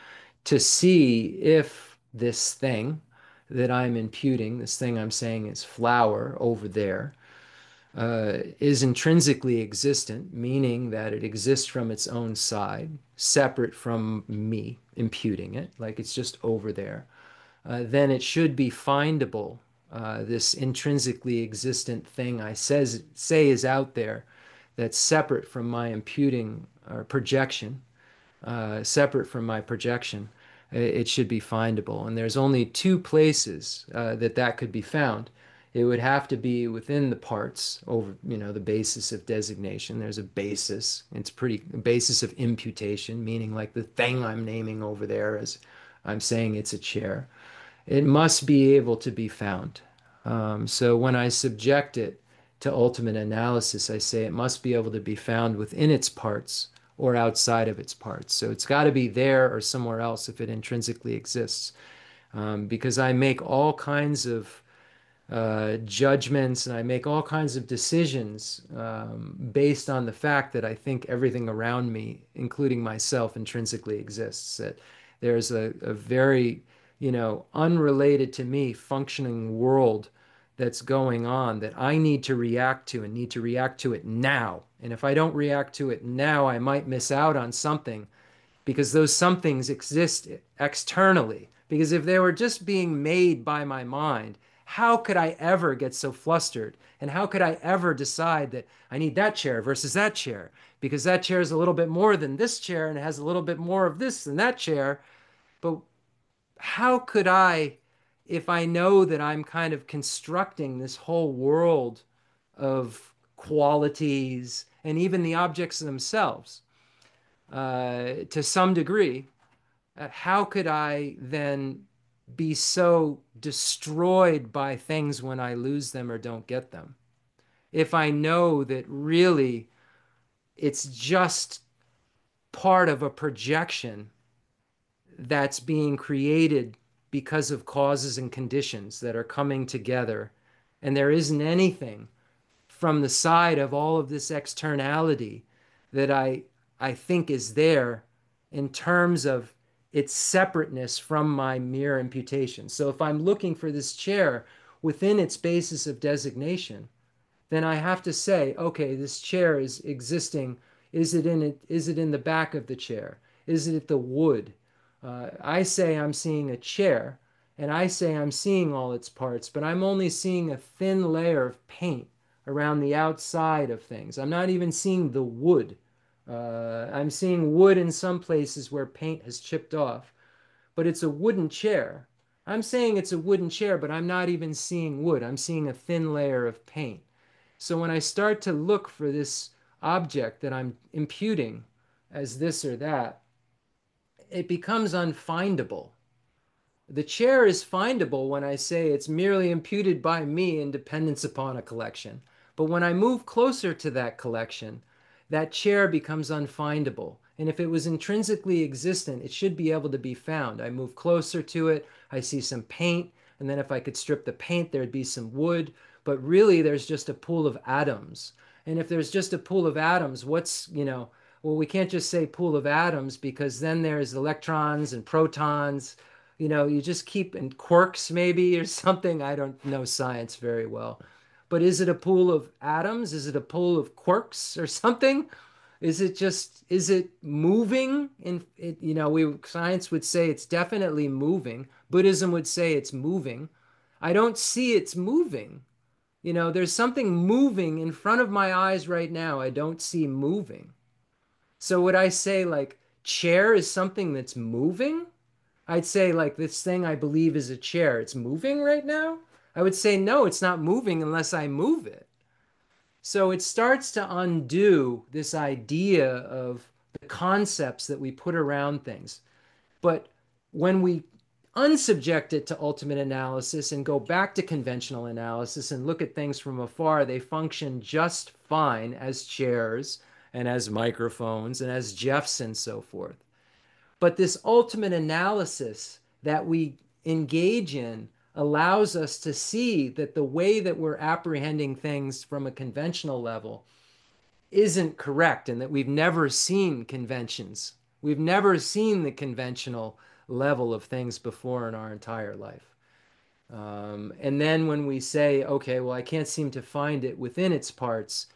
to see if this thing that I'm imputing, this thing I'm saying is flower over there, is intrinsically existent, meaning that it exists from its own side, separate from me imputing it, like it's just over there, then it should be findable. This intrinsically existent thing say is out there that's separate from my imputing or projection, separate from my projection, it should be findable. And there's only two places that that could be found. It would have to be within the parts over, the basis of designation. There's a basis. It's pretty basis of imputation, meaning like the thing I'm naming over there as I'm saying it's a chair. It must be able to be found. So when I subject it to ultimate analysis, I say it must be able to be found within its parts or outside of its parts. So it's got to be there or somewhere else if it intrinsically exists. Because I make all kinds of judgments and I make all kinds of decisions based on the fact that I think everything around me, including myself, intrinsically exists. That there's a very, unrelated to me functioning world that's going on that I need to react to and need to react to it now. And if I don't react to it now, I might miss out on something because those somethings exist externally. Because if they were just being made by my mind, how could I ever get so flustered? And how could I ever decide that I need that chair versus that chair? Because that chair is a little bit more than this chair and it has a little bit more of this than that chair. But how could I, if I know that I'm kind of constructing this whole world of qualities and even the objects themselves to some degree, how could I then be so destroyed by things when I lose them or don't get them? If I know that really it's just part of a projection that's being created because of causes and conditions that are coming together, and there isn't anything from the side of all of this externality that I think is there in terms of its separateness from my mere imputation. So if I'm looking for this chair within its basis of designation, then I have to say, okay, this chair is existing. Is it in it? Is it in the back of the chair? Is it the wood? I say I'm seeing a chair, and I say I'm seeing all its parts, but I'm only seeing a thin layer of paint around the outside of things. I'm not even seeing the wood. I'm seeing wood in some places where paint has chipped off, but it's a wooden chair. I'm saying it's a wooden chair, but I'm not even seeing wood. I'm seeing a thin layer of paint. So when I start to look for this object that I'm imputing as this or that, it becomes unfindable. The chair is findable when I say it's merely imputed by me in dependence upon a collection. But when I move closer to that collection, that chair becomes unfindable. And if it was intrinsically existent, it should be able to be found. I move closer to it, I see some paint, and then if I could strip the paint, there'd be some wood. But really, there's just a pool of atoms. And if there's just a pool of atoms, well, we can't just say pool of atoms because then there's electrons and protons. You just keep in quarks maybe or something. I don't know science very well. But is it a pool of atoms? Is it a pool of quarks or something? Is it moving? Science would say it's definitely moving. Buddhism would say it's moving. I don't see it's moving. There's something moving in front of my eyes right now. I don't see moving. So would I say like chair is something that's moving? I'd say like this thing I believe is a chair. It's moving right now. I would say no, it's not moving unless I move it. So it starts to undo this idea of the concepts that we put around things. But when we unsubject it to ultimate analysis and go back to conventional analysis and look at things from afar, they function just fine as chairs and as microphones and as Jeffs and so forth. But this ultimate analysis that we engage in allows us to see that the way that we're apprehending things from a conventional level isn't correct and that we've never seen conventions. We've never seen the conventional level of things before in our entire life. And then when we say, okay, well, I can't seem to find it within its parts,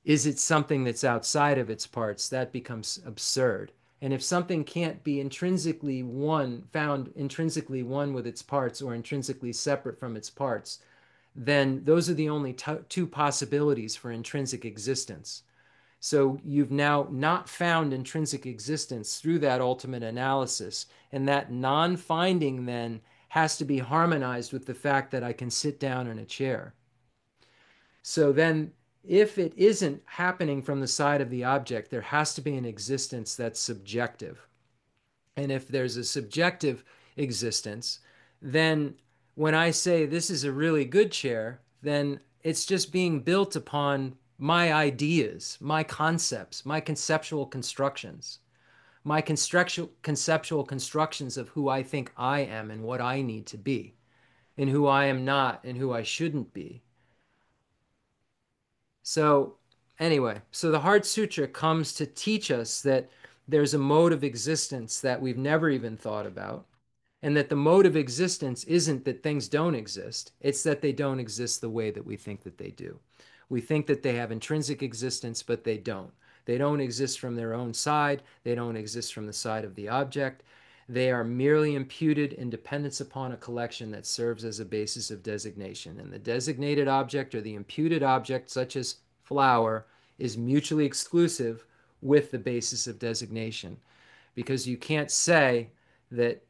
is it something that's outside of its parts? That becomes absurd. And if something can't be intrinsically one, found intrinsically one with its parts or intrinsically separate from its parts, then those are the only two possibilities for intrinsic existence. So you've now not found intrinsic existence through that ultimate analysis. And that non-finding then has to be harmonized with the fact that I can sit down in a chair. So then if it isn't happening from the side of the object, there has to be an existence that's subjective. And if there's a subjective existence, then when I say this is a really good chair, then it's just being built upon my ideas, my concepts, my conceptual constructions, my conceptual constructions of who I think I am and what I need to be, and who I am not and who I shouldn't be. So, anyway, so the Heart Sutra comes to teach us that there's a mode of existence that we've never even thought about, and that the mode of existence isn't that things don't exist, it's that they don't exist the way that we think that they do. We think that they have intrinsic existence, but they don't. They don't exist from their own side, they don't exist from the side of the object. They are merely imputed in dependence upon a collection that serves as a basis of designation. And the designated object or the imputed object, such as flower, is mutually exclusive with the basis of designation. Because you can't say that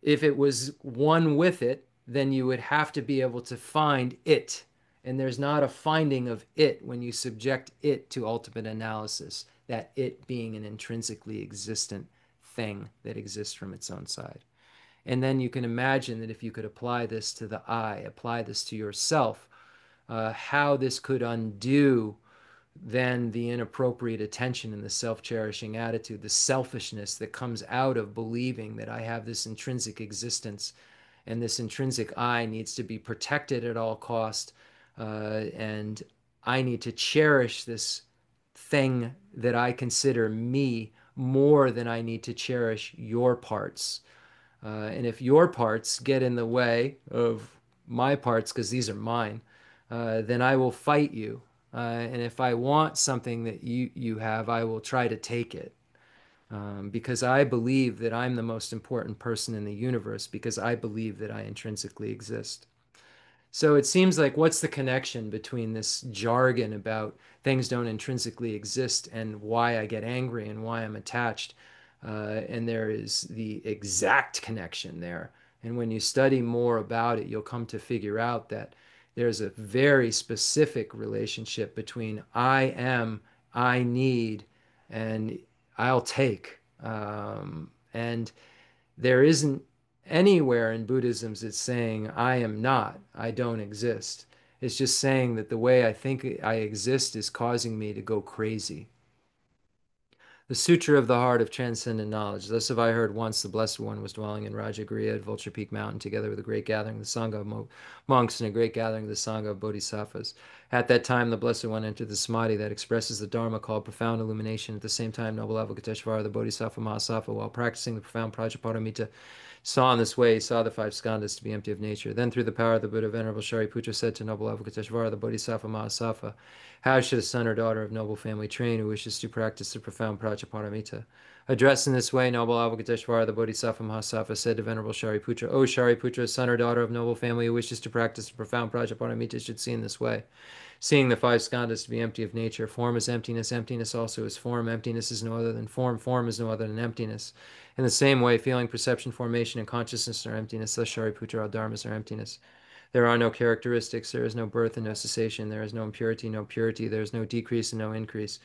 if it was one with it, then you would have to be able to find it. And there's not a finding of it when you subject it to ultimate analysis, that it being an intrinsically existent thing that exists from its own side. And then you can imagine that if you could apply this to the I, apply this to yourself, how this could undo then the inappropriate attention and the self-cherishing attitude, the selfishness that comes out of believing that I have this intrinsic existence and this intrinsic I needs to be protected at all cost, and I need to cherish this thing that I consider me more than I need to cherish your parts. And if your parts get in the way of my parts, because these are mine, then I will fight you. And if I want something that you have, I will try to take it. Because I believe that I'm the most important person in the universe, because I believe that I intrinsically exist. So it seems like what's the connection between this jargon about things don't intrinsically exist and why I get angry and why I'm attached? And there is the exact connection there. And when you study more about it, you'll come to figure out that there's a very specific relationship between I am, I need, and I'll take. And there isn't anywhere in Buddhism it's saying, I am not, I don't exist. It's just saying that the way I think I exist is causing me to go crazy. The Sutra of the Heart of Transcendent Knowledge. Thus have I heard once the Blessed One was dwelling in Rajagriha at Vulture Peak Mountain, together with a great gathering of the Sangha of monks and a great gathering of the Sangha of Bodhisattvas. At that time, the Blessed One entered the samadhi that expresses the Dharma called profound illumination. At the same time, noble Avalokiteshvara, the Bodhisattva Mahasattva, while practicing the profound Prajaparamita, saw in this way, he saw the five skandhas to be empty of nature. Then, through the power of the Buddha, Venerable Shariputra said to noble Avalokiteshvara, the Bodhisattva Mahasattva, how should a son or daughter of noble family train who wishes to practice the profound Prajaparamita? Addressed in this way, noble Avalokiteshvara, the Bodhisattva Mahasattva, said to Venerable Shariputra, O Shariputra, son or daughter of noble family who wishes to practice the profound Prajaparamita should see in this way. Seeing the five skandhas to be empty of nature, form is emptiness, emptiness also is form, emptiness is no other than form, form is no other than emptiness. In the same way, feeling, perception, formation, and consciousness are emptiness, thus Shariputra, all dharmas are emptiness. There are no characteristics, there is no birth and no cessation, there is no impurity, no purity, there is no decrease and no increase.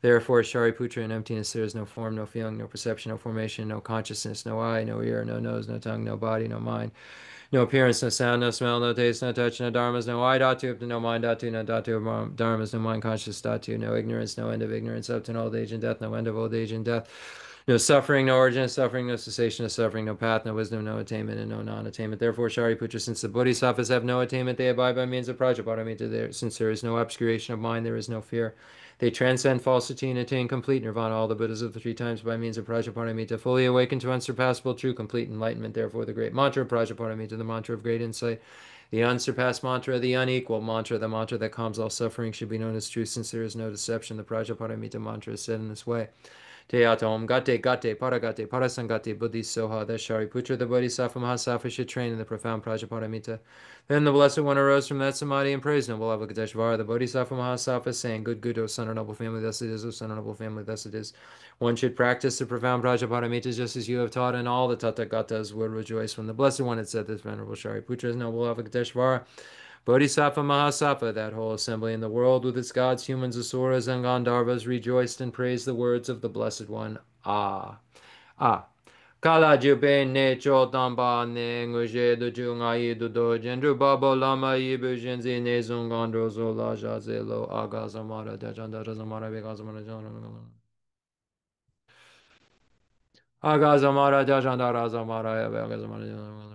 Therefore, Shariputra, in emptiness, there is no form, no feeling, no perception, no formation, no consciousness, no eye, no ear, no nose, no tongue, no body, no mind. No appearance, no sound, no smell, no taste, no touch, no dharmas, no I dhatu, no mind dhatu, no dhatu of dharmas, no mind conscious dhatu, no ignorance, no end of ignorance, up to old age and death, no end of old age and death, no suffering, no origin of suffering, no cessation of suffering, no path, no wisdom, no attainment, and no non-attainment. Therefore, Shariputra, since the Bodhisattvas have no attainment, they abide by means of Prajaparamita. Since there is no obscuration of mind, there is no fear. They transcend falsity and attain complete nirvana. All the Buddhas of the three times by means of Prajaparamita fully awaken to unsurpassable, true, complete enlightenment. Therefore, the great mantra of Prajaparamita, the mantra of great insight, the unsurpassed mantra, the unequal mantra, the mantra that calms all suffering, should be known as truth, since there is no deception. The Prajaparamita mantra is said in this way. Teyatom gate gate paragate parasangate buddhi soha, that Shariputra, the Bodhisattva Mahasattva, should train in the profound Prajaparamita. Then the Blessed One arose from that samadhi and praised noble Avalokiteshvara, the Bodhisattva Mahasattva, saying, Good, good, O son of noble family, thus it is, O son of noble family, thus it is. One should practice the profound Prajaparamita just as you have taught, and all the Tathagatas would rejoice. When the Blessed One had said this, Venerable Shariputra, noble Avalokiteshvara, Bodhisattva Mahasattva, that whole assembly in the world with its gods, humans, asuras, and Gandharvas rejoiced and praised the words of the Blessed One. Ah. Ah. Kala jube ne cho tamba ne nguje du ju ngai du do jendru babo lama yibu jenzi ne zungandro zola jazelo aga zamara dajanda zamara bega zamara jana. Agazamara Jajandara Zamaraya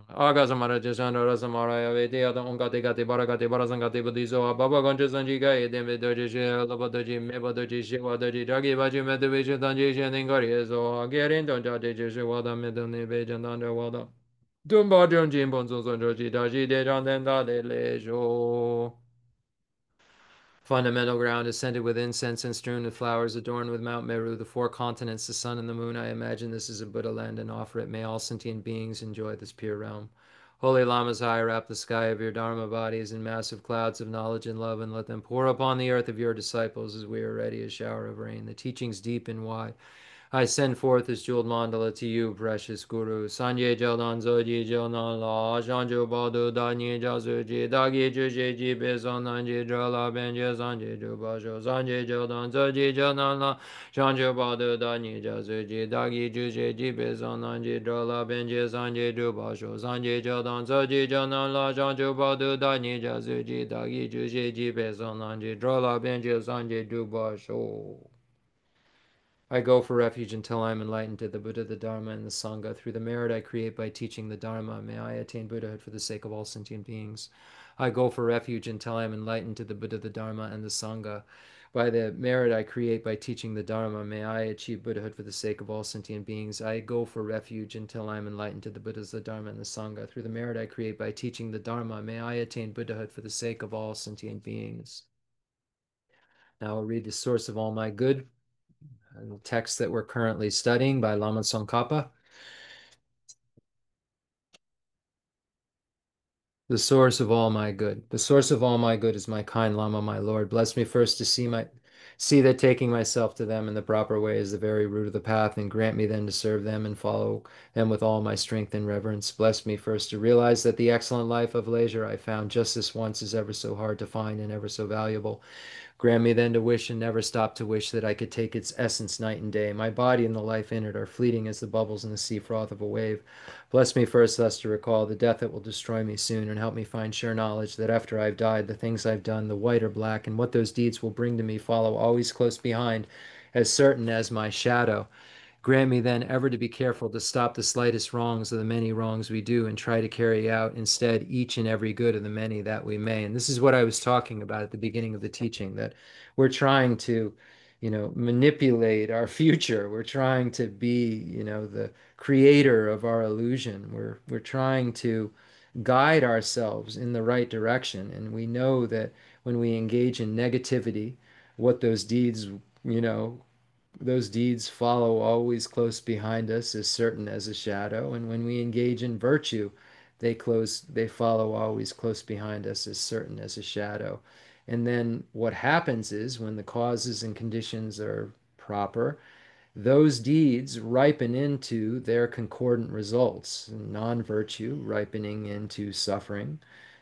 Agazamara Jajandara Zamaraya Vedia Ungati Gati Baragati Barazangati Budizo Baba Gonjasanjiga Edem Doji Labadoji Mebadoji Shiva Doji Jagi Baji Medivision Danji Ningari Zo Agerin Donjaji Shiwada Meduni Vejandanda Wada Dumba Junjin Bonzo Joji Daji Dejandenda de Lejo. Fundamental ground is scented with incense and strewn with flowers, adorned with Mount Meru, the four continents, the sun and the moon. I imagine this is a Buddha land and offer it. May all sentient beings enjoy this pure realm. Holy Lamas high, wrap the sky of your Dharma bodies in massive clouds of knowledge and love, and let them pour upon the earth of your disciples as we are ready a shower of rain. The teachings deep and wide. I send forth this jeweled mandala to you, precious Guru. Sanye Jeldan Zoji Jeldan La, Shanju Badu Danyi Jazuji, Dagi Juji Jibe Zonanji Jala Benje Zanje Jubasho, Sanje Jeldan Zoji Jeldan La, Shanju Badu Danyi Jazuji, Dagi Juji Jibe Zonanji Jala Benje Zanje Jubasho, Sanje Jeldan Zoji Jeldan La, Shanju Badu Danyi Jazuji, Dagi Juji Jibe Zonanji Jala Benje Zanje Jubasho. I go for refuge until I am enlightened to the Buddha, the Dharma, and the Sangha. Through the merit I create by teaching the Dharma, may I attain Buddhahood for the sake of all sentient beings. I go for refuge until I am enlightened to the Buddha, the Dharma, and the Sangha. By the merit I create by teaching the Dharma, may I achieve Buddhahood for the sake of all sentient beings. I go for refuge until I am enlightened to the Buddhas, the Dharma, and the Sangha. Through the merit I create by teaching the Dharma, may I attain Buddhahood for the sake of all sentient beings. Now I'll read the source of all my good. The text that we're currently studying by Lama Tsongkhapa. The source of all my good. The source of all my good is my kind Lama, my Lord. Bless me first to see that taking myself to them in the proper way is the very root of the path, and grant me then to serve them and follow them with all my strength and reverence. Bless me first to realize that the excellent life of leisure I found just this once is ever so hard to find and ever so valuable. Grant me then to wish and never stop to wish that I could take its essence night and day. My body and the life in it are fleeting as the bubbles in the sea froth of a wave. Bless me first thus to recall the death that will destroy me soon, and help me find sure knowledge that after I've died, the things I've done, the white or black, and what those deeds will bring to me follow always close behind, as certain as my shadow. Grant me then ever to be careful to stop the slightest wrongs of the many wrongs we do and try to carry out instead each and every good of the many that we may. And this is what I was talking about at the beginning of the teaching, that we're trying to, manipulate our future. We're trying to be, the creator of our illusion. We're trying to guide ourselves in the right direction. And we know that when we engage in negativity, what you know, those deeds follow always close behind us, as certain as a shadow. And when we engage in virtue, they follow always close behind us, as certain as a shadow. And then what happens is when the causes and conditions are proper, those deeds ripen into their concordant results, non-virtue ripening into suffering,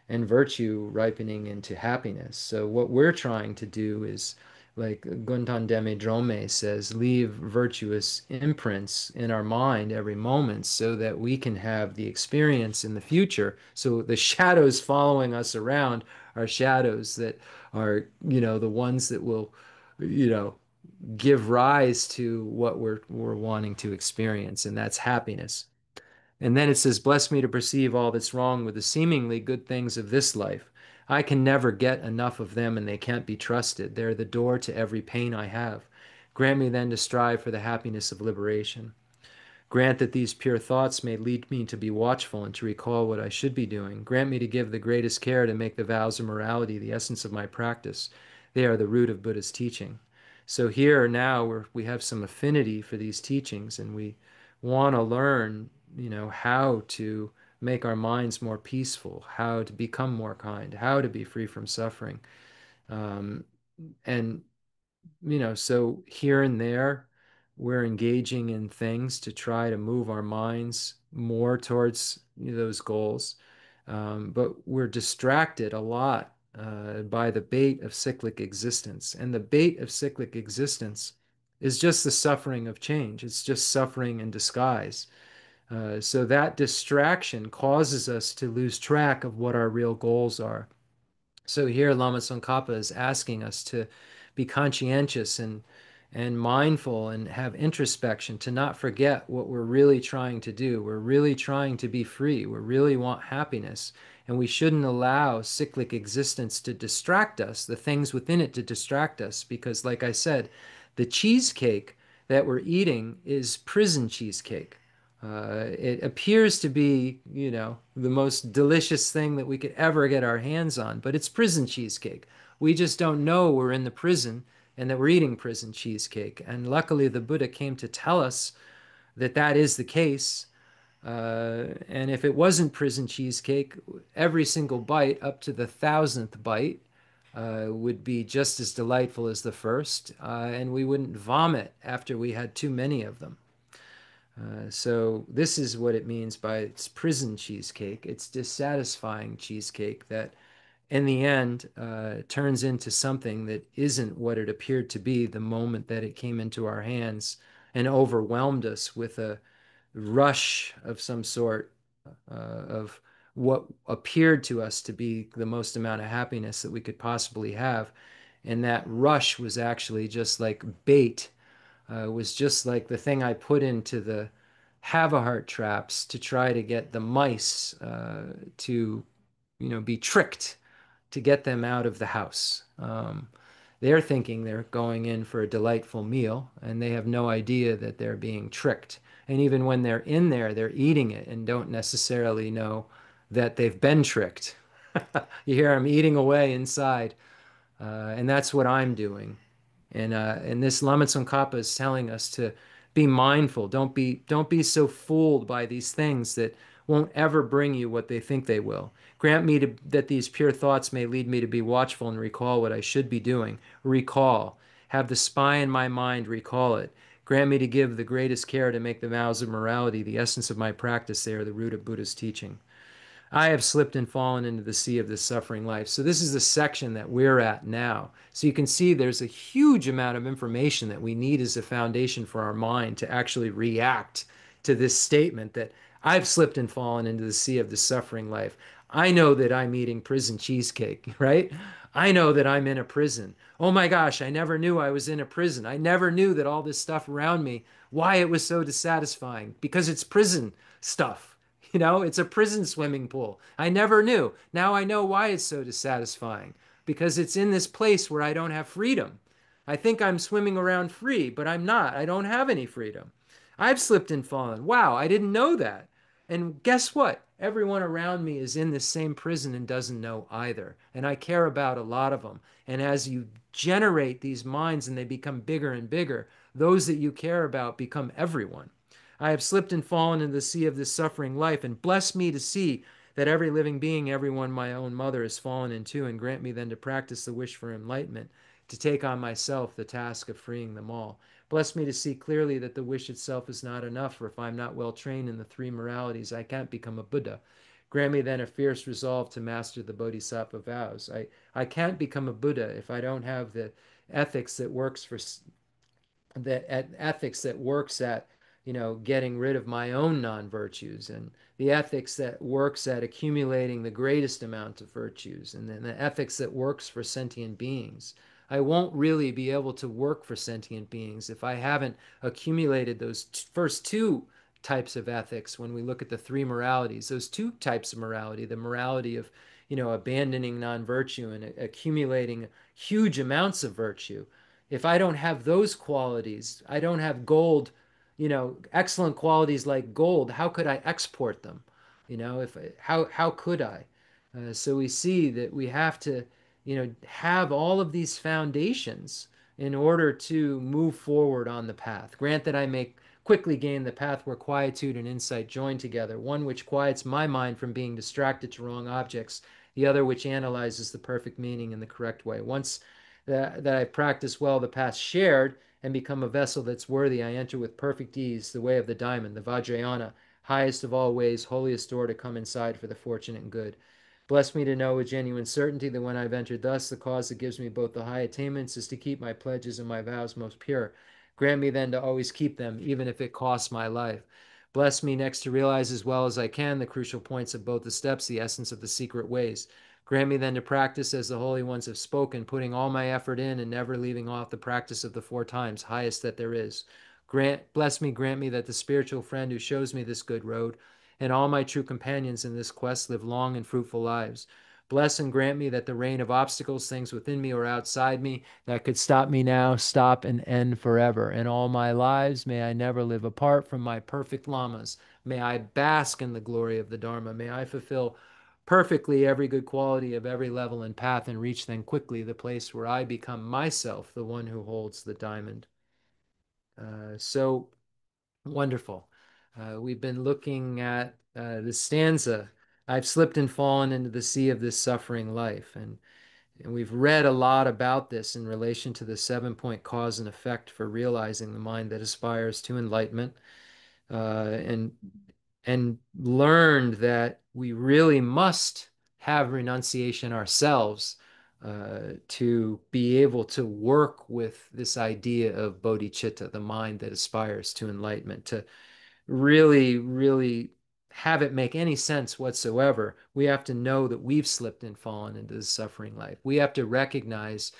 and virtue ripening into happiness. So what we're trying to do is, like Guntan Deme Drome says, leave virtuous imprints in our mind every moment so that we can have the experience in the future. So the shadows following us around are shadows that are, the ones that will, you know, give rise to what we're wanting to experience, and that's happiness. And then it says, bless me to perceive all that's wrong with the seemingly good things of this life. I can never get enough of them, and they can't be trusted. They're the door to every pain I have. Grant me then to strive for the happiness of liberation. Grant that these pure thoughts may lead me to be watchful and to recall what I should be doing. Grant me to give the greatest care to make the vows of morality the essence of my practice. They are the root of Buddha's teaching. So here now we have some affinity for these teachings, and we want to learn, how to make our minds more peaceful, how to become more kind, how to be free from suffering. Um, and so here and there, we're engaging in things to try to move our minds more towards those goals. But we're distracted a lot by the bait of cyclic existence. And the bait of cyclic existence is just the suffering of change, it's just suffering in disguise. So that distraction causes us to lose track of what our real goals are. So here Lama Tsongkhapa is asking us to be conscientious and mindful and have introspection, to not forget what we're really trying to do. We're really trying to be free. We really want happiness. And we shouldn't allow cyclic existence to distract us, the things within it to distract us, because like I said, the cheesecake that we're eating is prison cheesecake. It appears to be, the most delicious thing that we could ever get our hands on, but it's prison cheesecake. We just don't know we're in the prison and that we're eating prison cheesecake. And luckily, the Buddha came to tell us that that is the case. And if it wasn't prison cheesecake, every single bite up to the 1,000th bite would be just as delightful as the first, and we wouldn't vomit after we had too many of them. So this is what it means by its prison cheesecake. It's dissatisfying cheesecake that in the end turns into something that isn't what it appeared to be the moment that it came into our hands and overwhelmed us with a rush of some sort of what appeared to us to be the most amount of happiness that we could possibly have. And that rush was actually just like bait, was just like the thing I put into the have a heart traps to try to get the mice to, be tricked, to get them out of the house. They're thinking they're going in for a delightful meal, and they have no idea that they're being tricked. And even when they're in there, they're eating it and don't necessarily know that they've been tricked. You hear them eating away inside, and that's what I'm doing. And this Lama Tsongkhapa is telling us to be mindful. Don't be so fooled by these things that won't ever bring you what they think they will. Grant me that these pure thoughts may lead me to be watchful and recall what I should be doing. Recall. Have the spy in my mind recall it. Grant me to give the greatest care to make the vows of morality the essence of my practice. They are the root of Buddha's teaching. I have slipped and fallen into the sea of this suffering life. So this is the section that we're at now. So you can see there's a huge amount of information that we need as a foundation for our mind to actually react to this statement that I've slipped and fallen into the sea of the suffering life. I know that I'm eating prison cheesecake, right? I know that I'm in a prison. Oh my gosh, I never knew I was in a prison. I never knew that all this stuff around me, why it was so dissatisfying, because it's prison stuff. It's a prison swimming pool. I never knew. Now I know why it's so dissatisfying, because it's in this place where I don't have freedom. I think I'm swimming around free, but I'm not. I don't have any freedom. I've slipped and fallen. Wow, I didn't know that. And guess what? Everyone around me is in this same prison and doesn't know either. And I care about a lot of them. And as you generate these minds and they become bigger and bigger, those that you care about become everyone. I have slipped and fallen into the sea of this suffering life, and bless me to see that every living being, everyone my own mother, has fallen into, and grant me then to practice the wish for enlightenment, to take on myself the task of freeing them all. Bless me to see clearly that the wish itself is not enough, for if I'm not well trained in the three moralities, I can't become a Buddha. Grant me then a fierce resolve to master the Bodhisattva vows. I can't become a Buddha if I don't have the ethics that works for ethics that works at getting rid of my own non-virtues, and the ethics that works at accumulating the greatest amount of virtues, and then the ethics that works for sentient beings. I won't really be able to work for sentient beings if I haven't accumulated those first two types of ethics. When we look at the three moralities, those two types of morality, the morality of abandoning non-virtue and accumulating huge amounts of virtue, if I don't have those qualities, I don't have gold, excellent qualities like gold, how could I export them? If how could I? So we see that we have to, have all of these foundations in order to move forward on the path. Grant that I may quickly gain the path where quietude and insight join together, one which quiets my mind from being distracted to wrong objects, the other which analyzes the perfect meaning in the correct way. Once that I practice well the path shared and become a vessel that's worthy, I enter with perfect ease the way of the diamond, the Vajrayana, highest of all ways, holiest door to come inside for the fortunate and good. Bless me to know with genuine certainty that when I've entered thus, the cause that gives me both the high attainments is to keep my pledges and my vows most pure. Grant me then to always keep them, even if it costs my life. Bless me next to realize as well as I can the crucial points of both the steps, the essence of the secret ways. Grant me then to practice as the holy ones have spoken, putting all my effort in and never leaving off the practice of the four times, highest that there is. Grant me that the spiritual friend who shows me this good road and all my true companions in this quest live long and fruitful lives. Bless and grant me that the rain of obstacles, things within me or outside me, that could stop me now, stop and end forever. In all my lives, may I never live apart from my perfect lamas. May I bask in the glory of the Dharma. May I fulfill perfectly every good quality of every level and path, and reach then quickly the place where I become myself, the one who holds the diamond. So wonderful. We've been looking at the stanza, I've slipped and fallen into the sea of this suffering life. And we've read a lot about this in relation to the 7-point cause and effect for realizing the mind that aspires to enlightenment, and learned that we really must have renunciation ourselves to be able to work with this idea of bodhicitta, the mind that aspires to enlightenment, to really, really have it make any sense whatsoever. We have to know that we've slipped and fallen into the suffering life. We have to recognize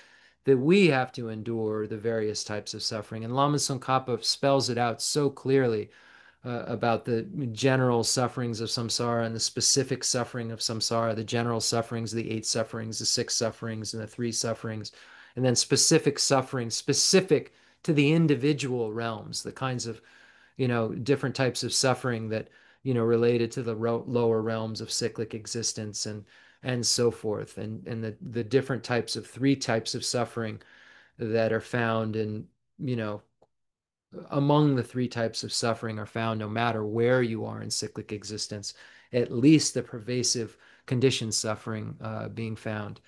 that we have to endure the various types of suffering. And Lama Tsongkhapa spells it out so clearly about the general sufferings of samsara and the specific suffering of samsara, the general sufferings, the 8 sufferings, the 6 sufferings, and the 3 sufferings, and then specific sufferings specific to the individual realms, the kinds of different types of suffering that related to the lower realms of cyclic existence, and so forth, and the different types of 3 types of suffering that are found in you know among the 3 types of suffering are found no matter where you are in cyclic existence, at least the pervasive conditioned suffering being found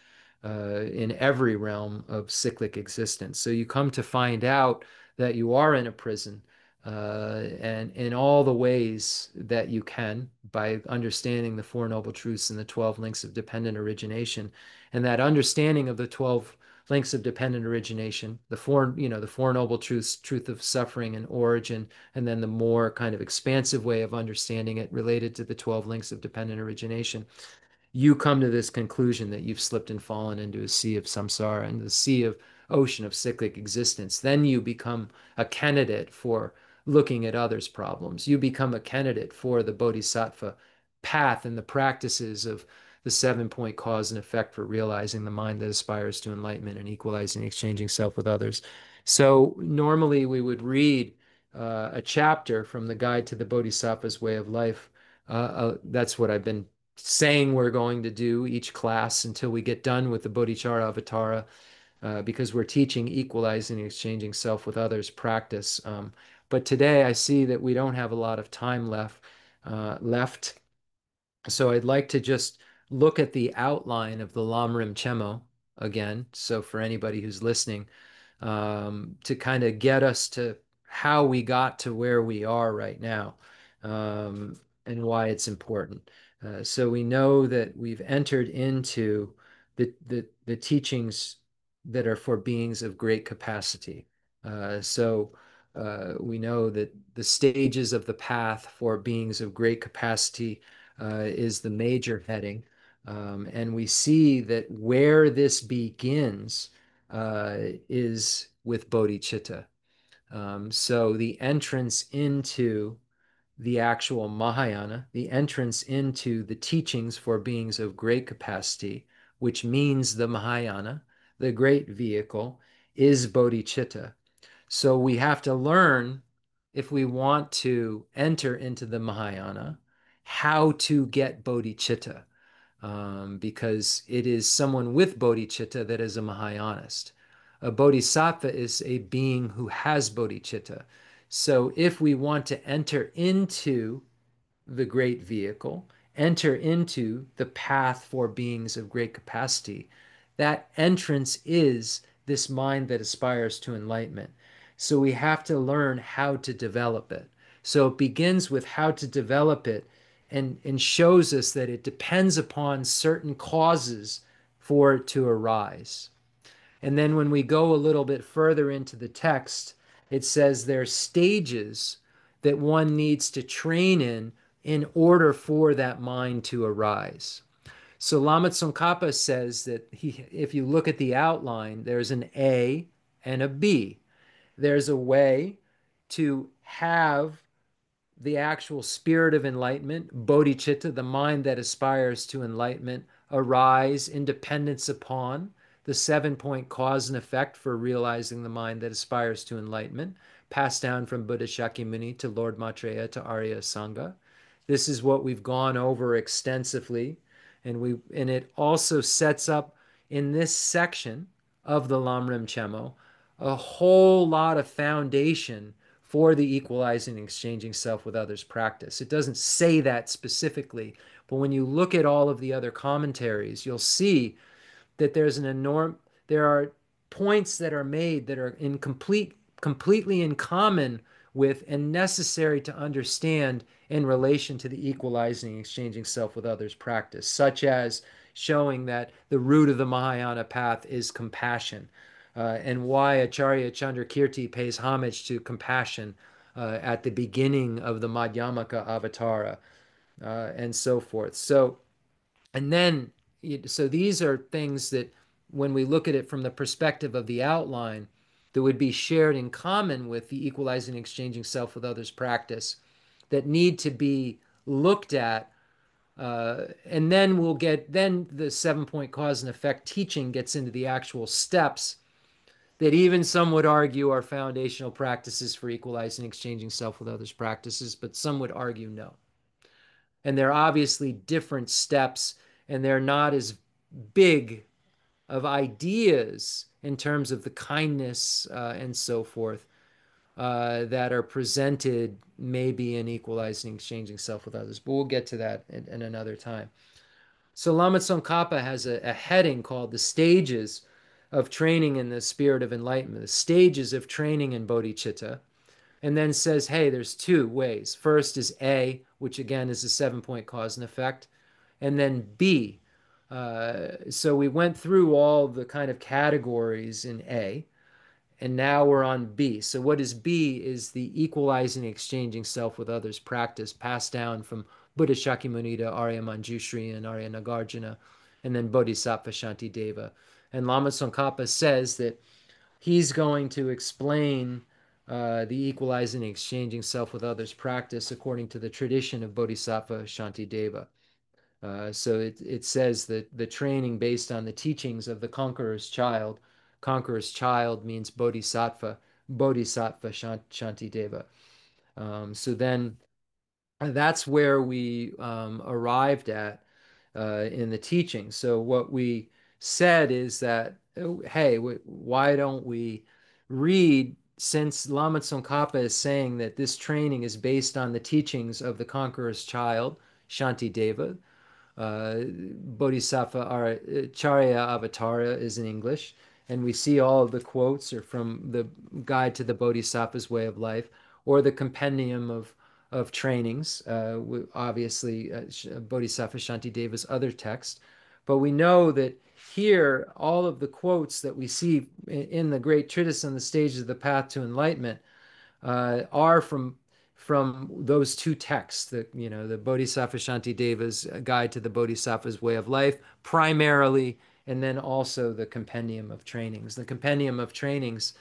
in every realm of cyclic existence. So you come to find out that you are in a prison, and in all the ways that you can, by understanding the Four Noble Truths and the 12 links of dependent origination. And that understanding of the 12 links of dependent origination, the Four Noble Truths, truth of suffering and origin, and then the more kind of expansive way of understanding it related to the 12 links of dependent origination, you come to this conclusion that you've slipped and fallen into a sea of samsara, into the sea of ocean of cyclic existence. Then you become a candidate for looking at others' problems. You become a candidate for the bodhisattva path and the practices of the 7-point cause and effect for realizing the mind that aspires to enlightenment and equalizing, exchanging self with others. So normally we would read a chapter from the Guide to the Bodhisattva's Way of Life. That's what I've been saying we're going to do each class until we get done with the Bodhicharya Avatara, because we're teaching equalizing and exchanging self with others practice. But today I see that we don't have a lot of time left. So I'd like to just look at the outline of the Lamrim Chemo again. So for anybody who's listening, to kind of get us to how we got to where we are right now, and why it's important. So we know that we've entered into the teachings that are for beings of great capacity. We know that the stages of the path for beings of great capacity is the major heading. And we see that where this begins is with bodhicitta. So the entrance into the actual Mahayana, the entrance into the teachings for beings of great capacity, which means the Mahayana, the great vehicle, is bodhicitta. So we have to learn, if we want to enter into the Mahayana, how to get bodhicitta, because it is someone with bodhicitta that is a Mahayanist. A bodhisattva is a being who has bodhicitta. So if we want to enter into the great vehicle, enter into the path for beings of great capacity, that entrance is this mind that aspires to enlightenment. So we have to learn how to develop it. So it begins with how to develop it, and shows us that it depends upon certain causes for it to arise. And then when we go a little bit further into the text, it says there are stages that one needs to train in order for that mind to arise. So Lama Tsongkhapa says that if you look at the outline, there's an A and a B. There's a way to have the actual spirit of enlightenment, bodhicitta, the mind that aspires to enlightenment, arise in dependence upon the 7-point cause and effect for realizing the mind that aspires to enlightenment, passed down from Buddha Shakyamuni to Lord Maitreya to Arya Sangha. This is what we've gone over extensively, and it also sets up in this section of the Lamrim Chemo a whole lot of foundation for the equalizing and exchanging self with others practice. It doesn't say that specifically, but when you look at all of the other commentaries, you'll see that there are points that are made that are completely in common with and necessary to understand in relation to the equalizing and exchanging self with others practice, such as showing that the root of the Mahayana path is compassion, and why Acharya Chandrakirti pays homage to compassion at the beginning of the Madhyamaka Avatara, and so forth. And then, so these are things that, when we look at it from the perspective of the outline, that would be shared in common with the equalizing and exchanging self with others practice, that need to be looked at. And then then the 7-point cause and effect teaching gets into the actual steps that even some would argue are foundational practices for equalizing and exchanging self with others practices, but some would argue no. And they're obviously different steps, and they're not as big of ideas in terms of the kindness and so forth that are presented maybe in equalizing, exchanging self with others. But we'll get to that in another time. So Lama Tsongkhapa has a heading called the stages of training in the spirit of enlightenment, the stages of training in bodhicitta, and then says, hey, there's two ways. First is A, which again is a 7-point cause and effect, and then B. So we went through all the kind of categories in A, and now we're on B. So what is B is the equalizing, exchanging self with others practice passed down from Buddha Shakyamunita, Arya Manjushri, and Arya Nagarjuna, and then Bodhisattva Shantideva. And Lama Tsongkhapa says that he's going to explain the equalizing and exchanging self with others practice according to the tradition of Bodhisattva Shantideva. So it says that the training based on the teachings of the conqueror's child means Bodhisattva, Bodhisattva Shantideva. So then that's where we arrived at in the teaching. So what we said is that, oh, hey, why don't we read, since Lama Tsongkhapa is saying that this training is based on the teachings of the conqueror's child, Shantideva, Bodhisattva Charya Avatara is in English, and we see all of the quotes are from the Guide to the Bodhisattva's Way of Life, or the compendium of trainings, obviously Bodhisattva Shantideva's other text. But we know that here, all of the quotes that we see in the great treatise on the stages of the path to enlightenment are from those two texts, the Bodhisattva Shantideva's Guide to the Bodhisattva's Way of Life, primarily, and then also the Compendium of Trainings. The Compendium of Trainings,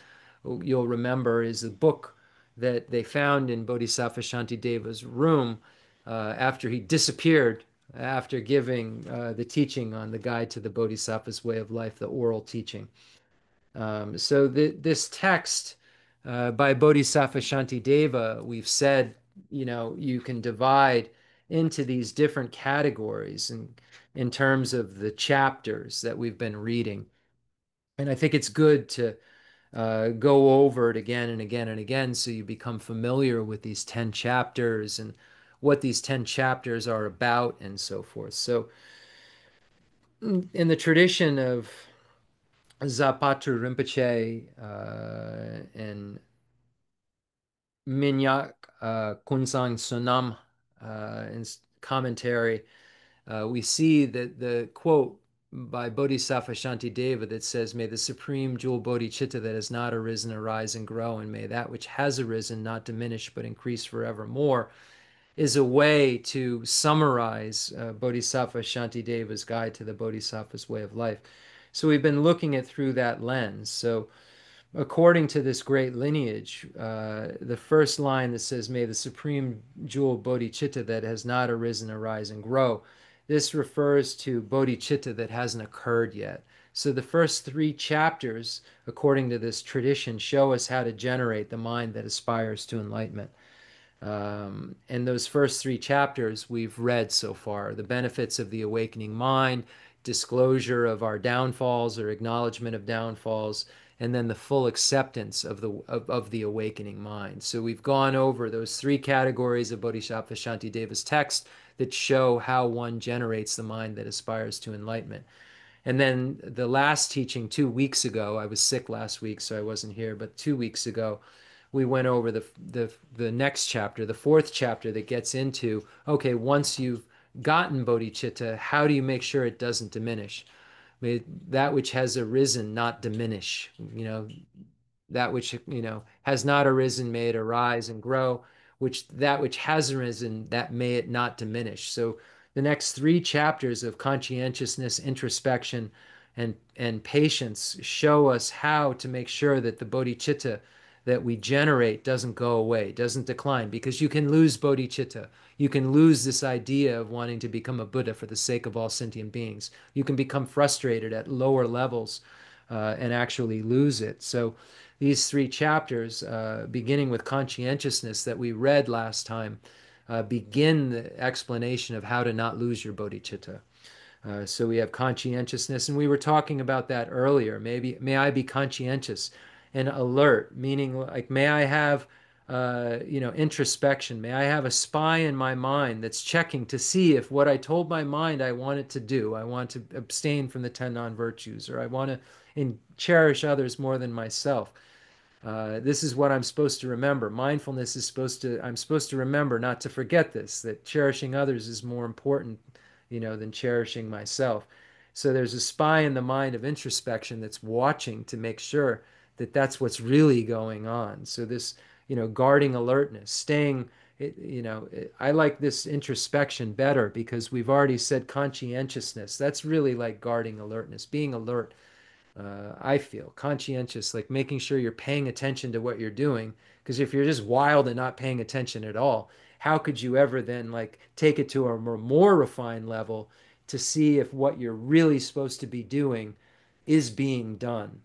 you'll remember, is a book that they found in Bodhisattva Shantideva's room after he disappeared after giving the teaching on the Guide to the Bodhisattva's Way of Life, the oral teaching. So this text by Bodhisattva Shantideva, we've said, you can divide into these different categories in terms of the chapters that we've been reading. And I think it's good to go over it again and again and again so you become familiar with these 10 chapters and what these 10 chapters are about and so forth. So in the tradition of Zapatu Rinpoche and Minyak Kunsang Sonam in commentary, we see that the quote by Bodhisattva Shantideva that says, "May the supreme jewel bodhicitta that has not arisen arise and grow, and may that which has arisen not diminish but increase forevermore," is a way to summarize Bodhisattva Shantideva's Guide to the Bodhisattva's Way of Life. So we've been looking at through that lens. So according to this great lineage, the first line that says, "May the supreme jewel bodhicitta that has not arisen arise and grow," this refers to bodhicitta that hasn't occurred yet. So the first three chapters, according to this tradition, show us how to generate the mind that aspires to enlightenment. And those first three chapters we've read so far: the benefits of the awakening mind, disclosure of our downfalls or acknowledgement of downfalls, and then the full acceptance of the awakening mind. So we've gone over those three categories of Bodhisattva Shantideva's text that show how one generates the mind that aspires to enlightenment. And then the last teaching 2 weeks ago, I was sick last week, so I wasn't here, but 2 weeks ago, we went over the next chapter, the fourth chapter that gets into, okay, once you've gotten bodhicitta, how do you make sure it doesn't diminish? May that which has arisen not diminish. That which has not arisen, may it arise and grow. That which has arisen, that may it not diminish. So the next three chapters of conscientiousness, introspection, and patience show us how to make sure that the bodhicitta that we generate doesn't go away, doesn't decline, because you can lose bodhicitta. You can lose this idea of wanting to become a Buddha for the sake of all sentient beings. You can become frustrated at lower levels and actually lose it. So these three chapters, beginning with conscientiousness that we read last time, begin the explanation of how to not lose your bodhicitta. So we have conscientiousness, and we were talking about that earlier. May I be conscientious and alert, meaning like may I have introspection. May I have a spy in my mind that's checking to see if what I told my mind I want it to do. I want to abstain from the 10 non-virtues, or I want to cherish others more than myself. This is what I'm supposed to remember. Mindfulness is I'm supposed to remember not to forget this, that cherishing others is more important, than cherishing myself. So there's a spy in the mind of introspection that's watching to make sure that that's what's really going on. So this, guarding alertness, staying I like this introspection better because we've already said conscientiousness. That's really like guarding alertness, being alert. I feel conscientious, like making sure you're paying attention to what you're doing. Because if you're just wild and not paying attention at all, how could you ever then like take it to a more refined level to see if what you're really supposed to be doing is being done?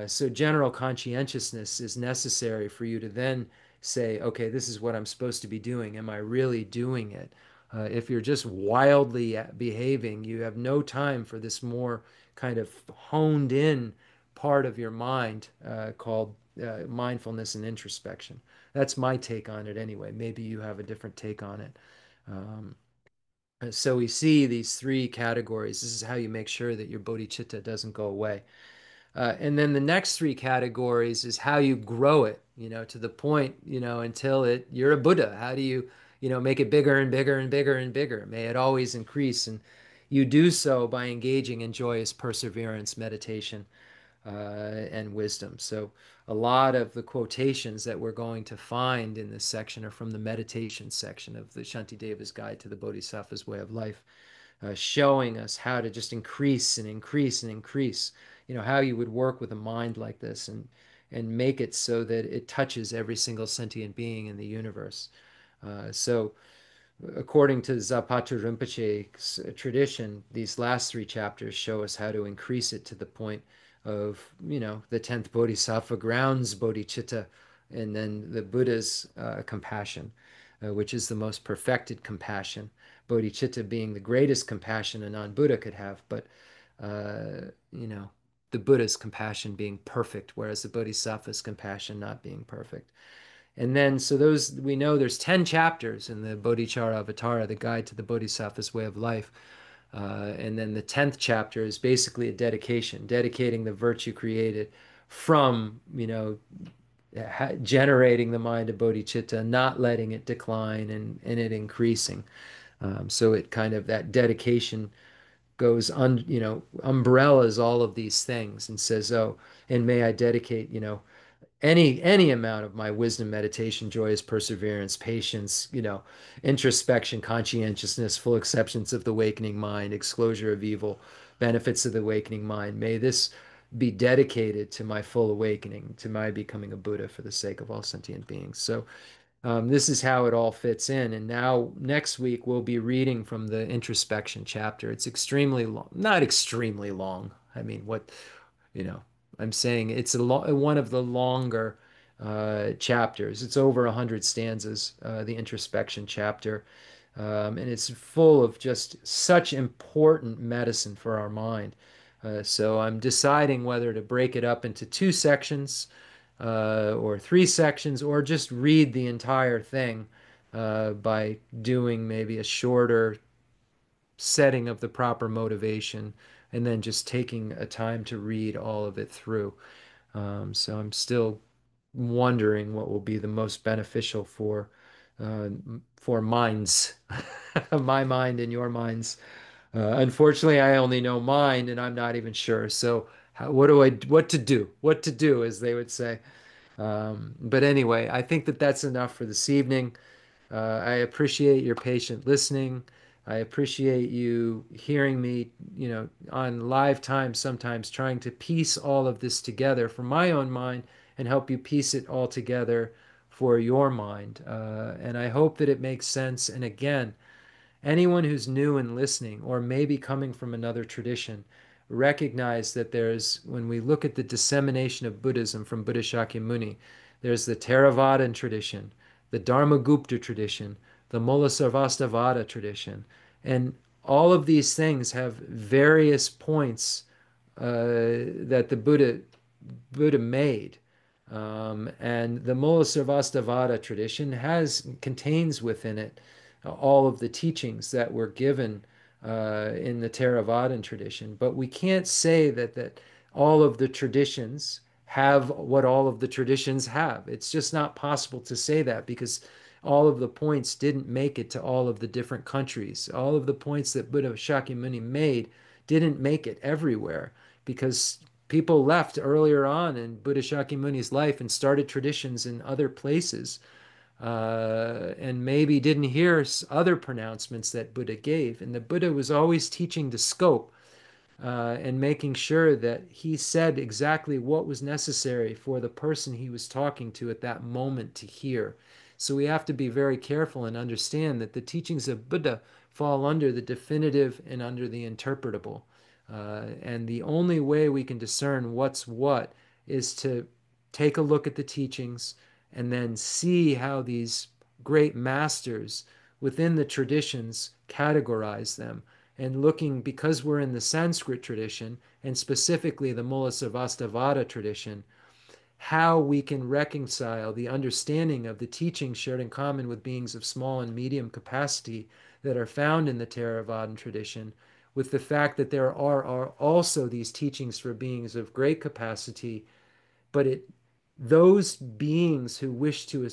So general conscientiousness is necessary for you to then say, okay, this is what I'm supposed to be doing. Am I really doing it? If you're just wildly behaving, you have no time for this more kind of honed in part of your mind called mindfulness and introspection. That's my take on it anyway. Maybe you have a different take on it. Um, so we see these three categories. This is how you make sure that your bodhicitta doesn't go away. And then the next three categories is how you grow it, to the point, until you're a Buddha. How do you, make it bigger and bigger and bigger and bigger? May it always increase. And you do so by engaging in joyous perseverance, meditation, and wisdom. So a lot of the quotations that we're going to find in this section are from the meditation section of the Shantideva's Guide to the Bodhisattva's Way of Life, showing us how to just increase and increase and increase, how you would work with a mind like this and make it so that it touches every single sentient being in the universe. So according to Zapata Rinpoche's tradition, these last three chapters show us how to increase it to the point of, the 10th Bodhisattva grounds bodhicitta, and then the Buddha's compassion, which is the most perfected compassion. Bodhicitta being the greatest compassion a non-Buddha could have, but, the Buddha's compassion being perfect, whereas the Bodhisattva's compassion not being perfect. And then, so those, we know there's 10 chapters in the Bodhicharya Avatara, the Guide to the Bodhisattva's Way of Life. And then the 10th chapter is basically a dedication, dedicating the virtue created from, generating the mind of bodhicitta, not letting it decline and it increasing. So it kind of, that dedication goes umbrellas all of these things and says, oh, and may I dedicate, any amount of my wisdom, meditation, joyous perseverance, patience, introspection, conscientiousness, full acceptance of the awakening mind, exclosure of evil, benefits of the awakening mind. May this be dedicated to my full awakening, to my becoming a Buddha for the sake of all sentient beings. So this is how it all fits in. And now next week we'll be reading from the introspection chapter. It's extremely long, not extremely long. I mean, you know, I'm saying it's one of the longer chapters. It's over 100 stanzas, the introspection chapter. And it's full of just such important medicine for our mind. So I'm deciding whether to break it up into two sections or three sections, or just read the entire thing by doing maybe a shorter setting of the proper motivation and then just taking a time to read all of it through. So I'm still wondering what will be the most beneficial uh, for minds, my mind and your minds. Unfortunately, I only know mine, and I'm not even sure. So, what to do, as they would say. But anyway, I think that that's enough for this evening. I appreciate your patient listening. I appreciate you hearing me, on live time sometimes trying to piece all of this together for my own mind and help you piece it all together for your mind. And I hope that it makes sense. And again, anyone who's new and listening, or maybe coming from another tradition, recognize that when we look at the dissemination of Buddhism from Buddha Shakyamuni, there's the Theravadan tradition, the Dharmagupta tradition, the Mulasarvastivada tradition, and all of these things have various points that the Buddha made. And the Mulasarvastivada tradition contains within it all of the teachings that were given in the Theravadan tradition. But we can't say that all of the traditions have what all of the traditions have. It's just not possible to say that because all of the points didn't make it to all of the different countries. All of the points that Buddha Shakyamuni made didn't make it everywhere because people left earlier on in Buddha Shakyamuni's life and started traditions in other places and maybe didn't hear other pronouncements that Buddha gave. And the Buddha was always teaching the scope and making sure that he said exactly what was necessary for the person he was talking to at that moment to hear. So we have to be very careful and understand that the teachings of Buddha fall under the definitive and under the interpretable. And the only way we can discern what's what is to take a look at the teachings and then see how these great masters within the traditions categorize them, and looking, because we're in the Sanskrit tradition, and specifically the Mulasarvastivada tradition, how we can reconcile the understanding of the teachings shared in common with beings of small and medium capacity that are found in the Theravadan tradition with the fact that there are also these teachings for beings of great capacity, but those beings who wish to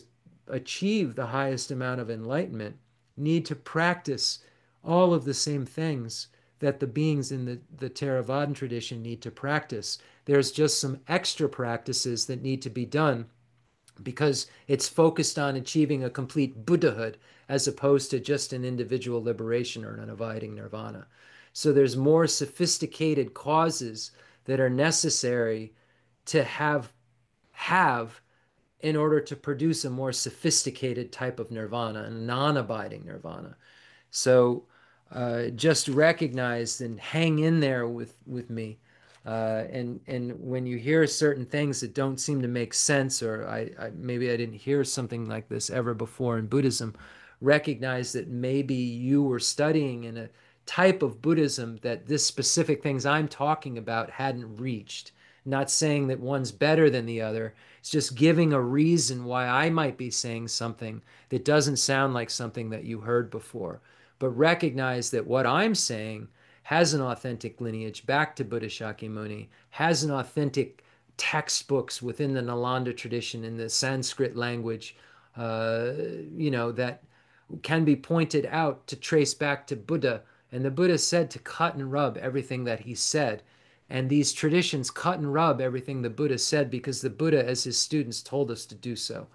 achieve the highest amount of enlightenment need to practice all of the same things that the beings in the Theravadan tradition need to practice. There's just some extra practices that need to be done because it's focused on achieving a complete Buddhahood as opposed to just an individual liberation or an abiding nirvana. So there's more sophisticated causes that are necessary to have in order to produce a more sophisticated type of nirvana, a non-abiding nirvana. So just recognize and hang in there with me. And when you hear certain things that don't seem to make sense, or maybe I didn't hear something like this ever before in Buddhism, recognize that maybe you were studying in a type of Buddhism that this specific things I'm talking about hadn't reached. Not saying that one's better than the other. It's just giving a reason why I might be saying something that doesn't sound like something that you heard before. But recognize that what I'm saying has an authentic lineage back to Buddha Shakyamuni, has an authentic textbooks within the Nalanda tradition in the Sanskrit language, that can be pointed out to trace back to Buddha. And the Buddha said to cut and rub everything that he said. And these traditions cut and rub everything the Buddha said because the Buddha, as his students, told us to do so.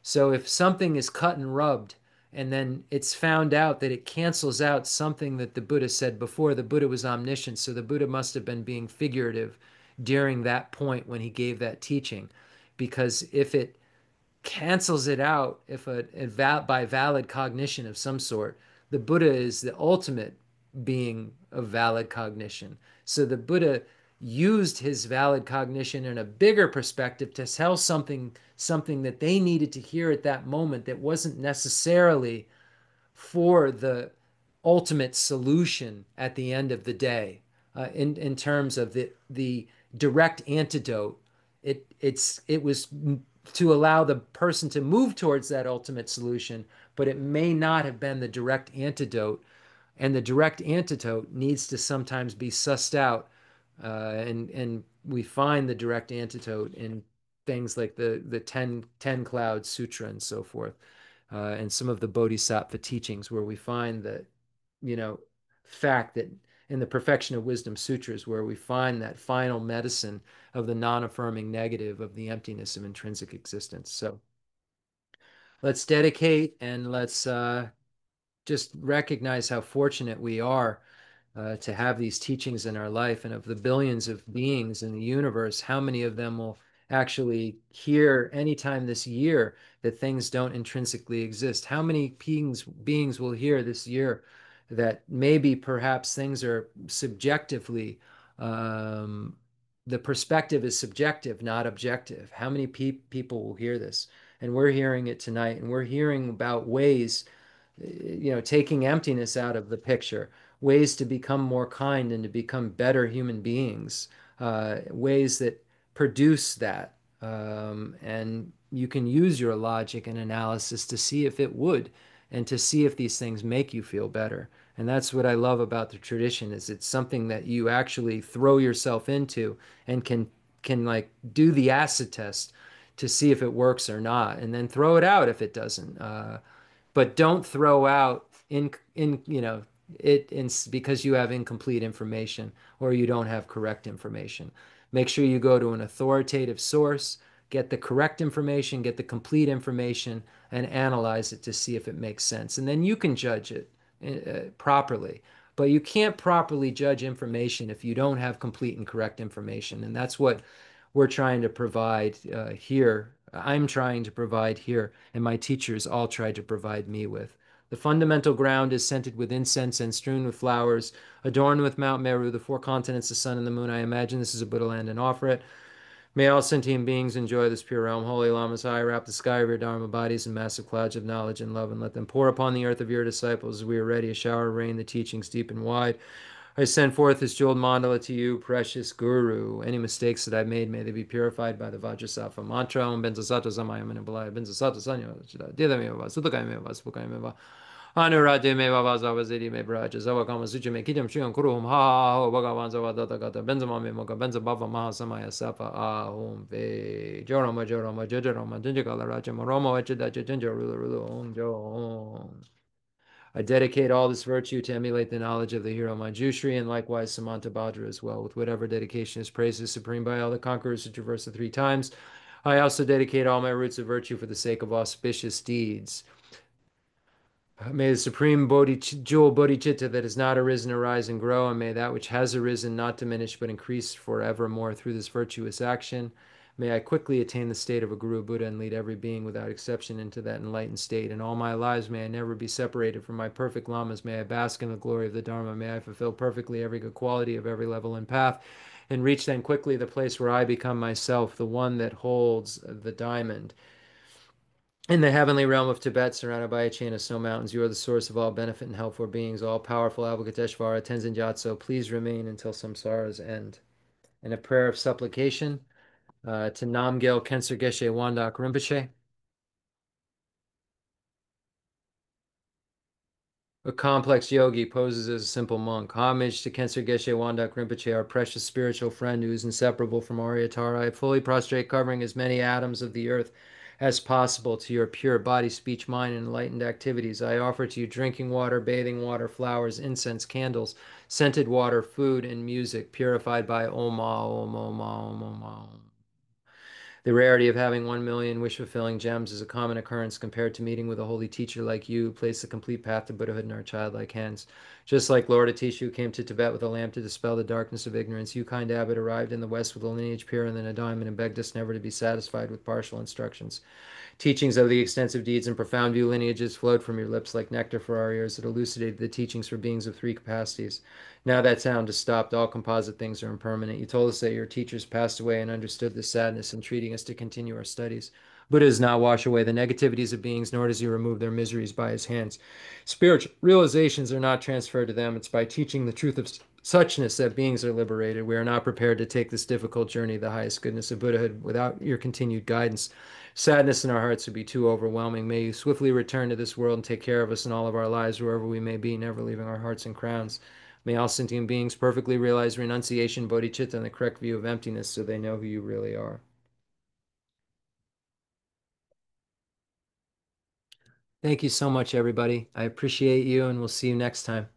So if something is cut and rubbed, and then it's found out that it cancels out something that the Buddha said before, the Buddha was omniscient, so the Buddha must have been being figurative during that point when he gave that teaching. Because if it cancels it out, if by valid cognition of some sort, the Buddha is the ultimate being of valid cognition. So the Buddha used his valid cognition in a bigger perspective to tell something that they needed to hear at that moment that wasn't necessarily for the ultimate solution at the end of the day. In terms of the direct antidote, it was to allow the person to move towards that ultimate solution, but it may not have been the direct antidote. And the direct antidote needs to sometimes be sussed out. And we find the direct antidote in things like the 10 Cloud Sutra and so forth, and some of the Bodhisattva teachings where we find that, you know, fact that in the Perfection of Wisdom Sutras, where we find that final medicine of the non-affirming negative of the emptiness of intrinsic existence. So let's dedicate and let's just recognize how fortunate we are to have these teachings in our life. And of the billions of beings in the universe, how many of them will actually hear anytime this year that things don't intrinsically exist? How many beings will hear this year that maybe perhaps things are subjectively, the perspective is subjective, not objective? How many people will hear this? And we're hearing it tonight, and we're hearing about ways, taking emptiness out of the picture, ways to become more kind and to become better human beings, ways that produce that. And you can use your logic and analysis to see if it would, and to see if these things make you feel better. And that's what I love about the tradition, is it's something that you actually throw yourself into and can like do the acid test to see if it works or not, and then throw it out if it doesn't. But don't throw out in it in, because you have incomplete information or you don't have correct information. Make sure you go to an authoritative source, get the correct information, get the complete information, and analyze it to see if it makes sense. And then you can judge it properly. But you can't properly judge information if you don't have complete and correct information. And that's what we're trying to provide here. I'm trying to provide here, and my teachers all tried to provide me with. The fundamental ground is scented with incense and strewn with flowers, adorned with Mount Meru, the four continents, the sun, and the moon. I imagine this is a Buddha land and offer it. May all sentient beings enjoy this pure realm. Holy Lamas, I wrap the sky of your Dharma bodies in massive clouds of knowledge and love, and let them pour upon the earth of your disciples as we are ready, a shower of rain, the teachings deep and wide. I send forth this jeweled mandala to you, precious Guru. Any mistakes that I've made, may they be purified by the Vajrasattva mantra. Om Benza Sattva Samayam and Balaya Benza Sattva Sanya Didameva Sudakayameva Spukayameva Anurade me Vavaza Zedi me Braja Zavakama Suja me Kitam Shion Kurum Ha Ho Bhagavan Zavadata Gata Benzama me Moga Benza Bava Maha Samaya Sapa Ahum Ve Jorama Jorama Jojarama Jinjakala Raja Maroma Echadaja Jinja Rulu Rulu Om Jo. I dedicate all this virtue to emulate the knowledge of the hero Manjushri and likewise Samanta Bhadra as well. With whatever dedication is praised as supreme by all the conquerors who traverse the three times, I also dedicate all my roots of virtue for the sake of auspicious deeds. May the supreme jewel bodhicitta that has not arisen arise and grow, and may that which has arisen not diminish but increase forevermore through this virtuous action. May I quickly attain the state of a Guru Buddha and lead every being without exception into that enlightened state. In all my lives, may I never be separated from my perfect lamas. May I bask in the glory of the Dharma. May I fulfill perfectly every good quality of every level and path, and reach then quickly the place where I become myself, the one that holds the diamond. In the heavenly realm of Tibet, surrounded by a chain of snow mountains, you are the source of all benefit and help for beings, all powerful Avalokiteshvara, Tenzin Gyatso. Please remain until samsara's end. And a prayer of supplication to Namgyal Khensur Geshe Wangdak Rinpoche. A complex yogi poses as a simple monk. Homage to Khensur Geshe Wangdak Rinpoche, our precious spiritual friend who is inseparable from Aryatara. I fully prostrate, covering as many atoms of the earth as possible to your pure body, speech, mind, and enlightened activities. I offer to you drinking water, bathing water, flowers, incense, candles, scented water, food, and music purified by Om, Om, Om, Om, Om, Om. The rarity of having 1 million wish-fulfilling gems is a common occurrence compared to meeting with a holy teacher like you who placed the complete path to Buddhahood in our childlike hands. Just like Lord Atisha who came to Tibet with a lamp to dispel the darkness of ignorance, you, kind abbot, arrived in the West with a lineage purer than a diamond and begged us never to be satisfied with partial instructions. Teachings of the extensive deeds and profound view lineages flowed from your lips like nectar for our ears. It elucidated the teachings for beings of three capacities. Now that sound has stopped. All composite things are impermanent. You told us that your teachers passed away and understood the sadness, entreating us to continue our studies. Buddha does not wash away the negativities of beings, nor does he remove their miseries by his hands. Spiritual realizations are not transferred to them. It's by teaching the truth of suchness that beings are liberated. We are not prepared to take this difficult journey to the highest goodness of Buddhahood without your continued guidance. Sadness in our hearts would be too overwhelming. May you swiftly return to this world and take care of us in all of our lives, wherever we may be, never leaving our hearts and crowns. May all sentient beings perfectly realize renunciation, bodhicitta, and the correct view of emptiness so they know who you really are. Thank you so much, everybody. I appreciate you, and we'll see you next time.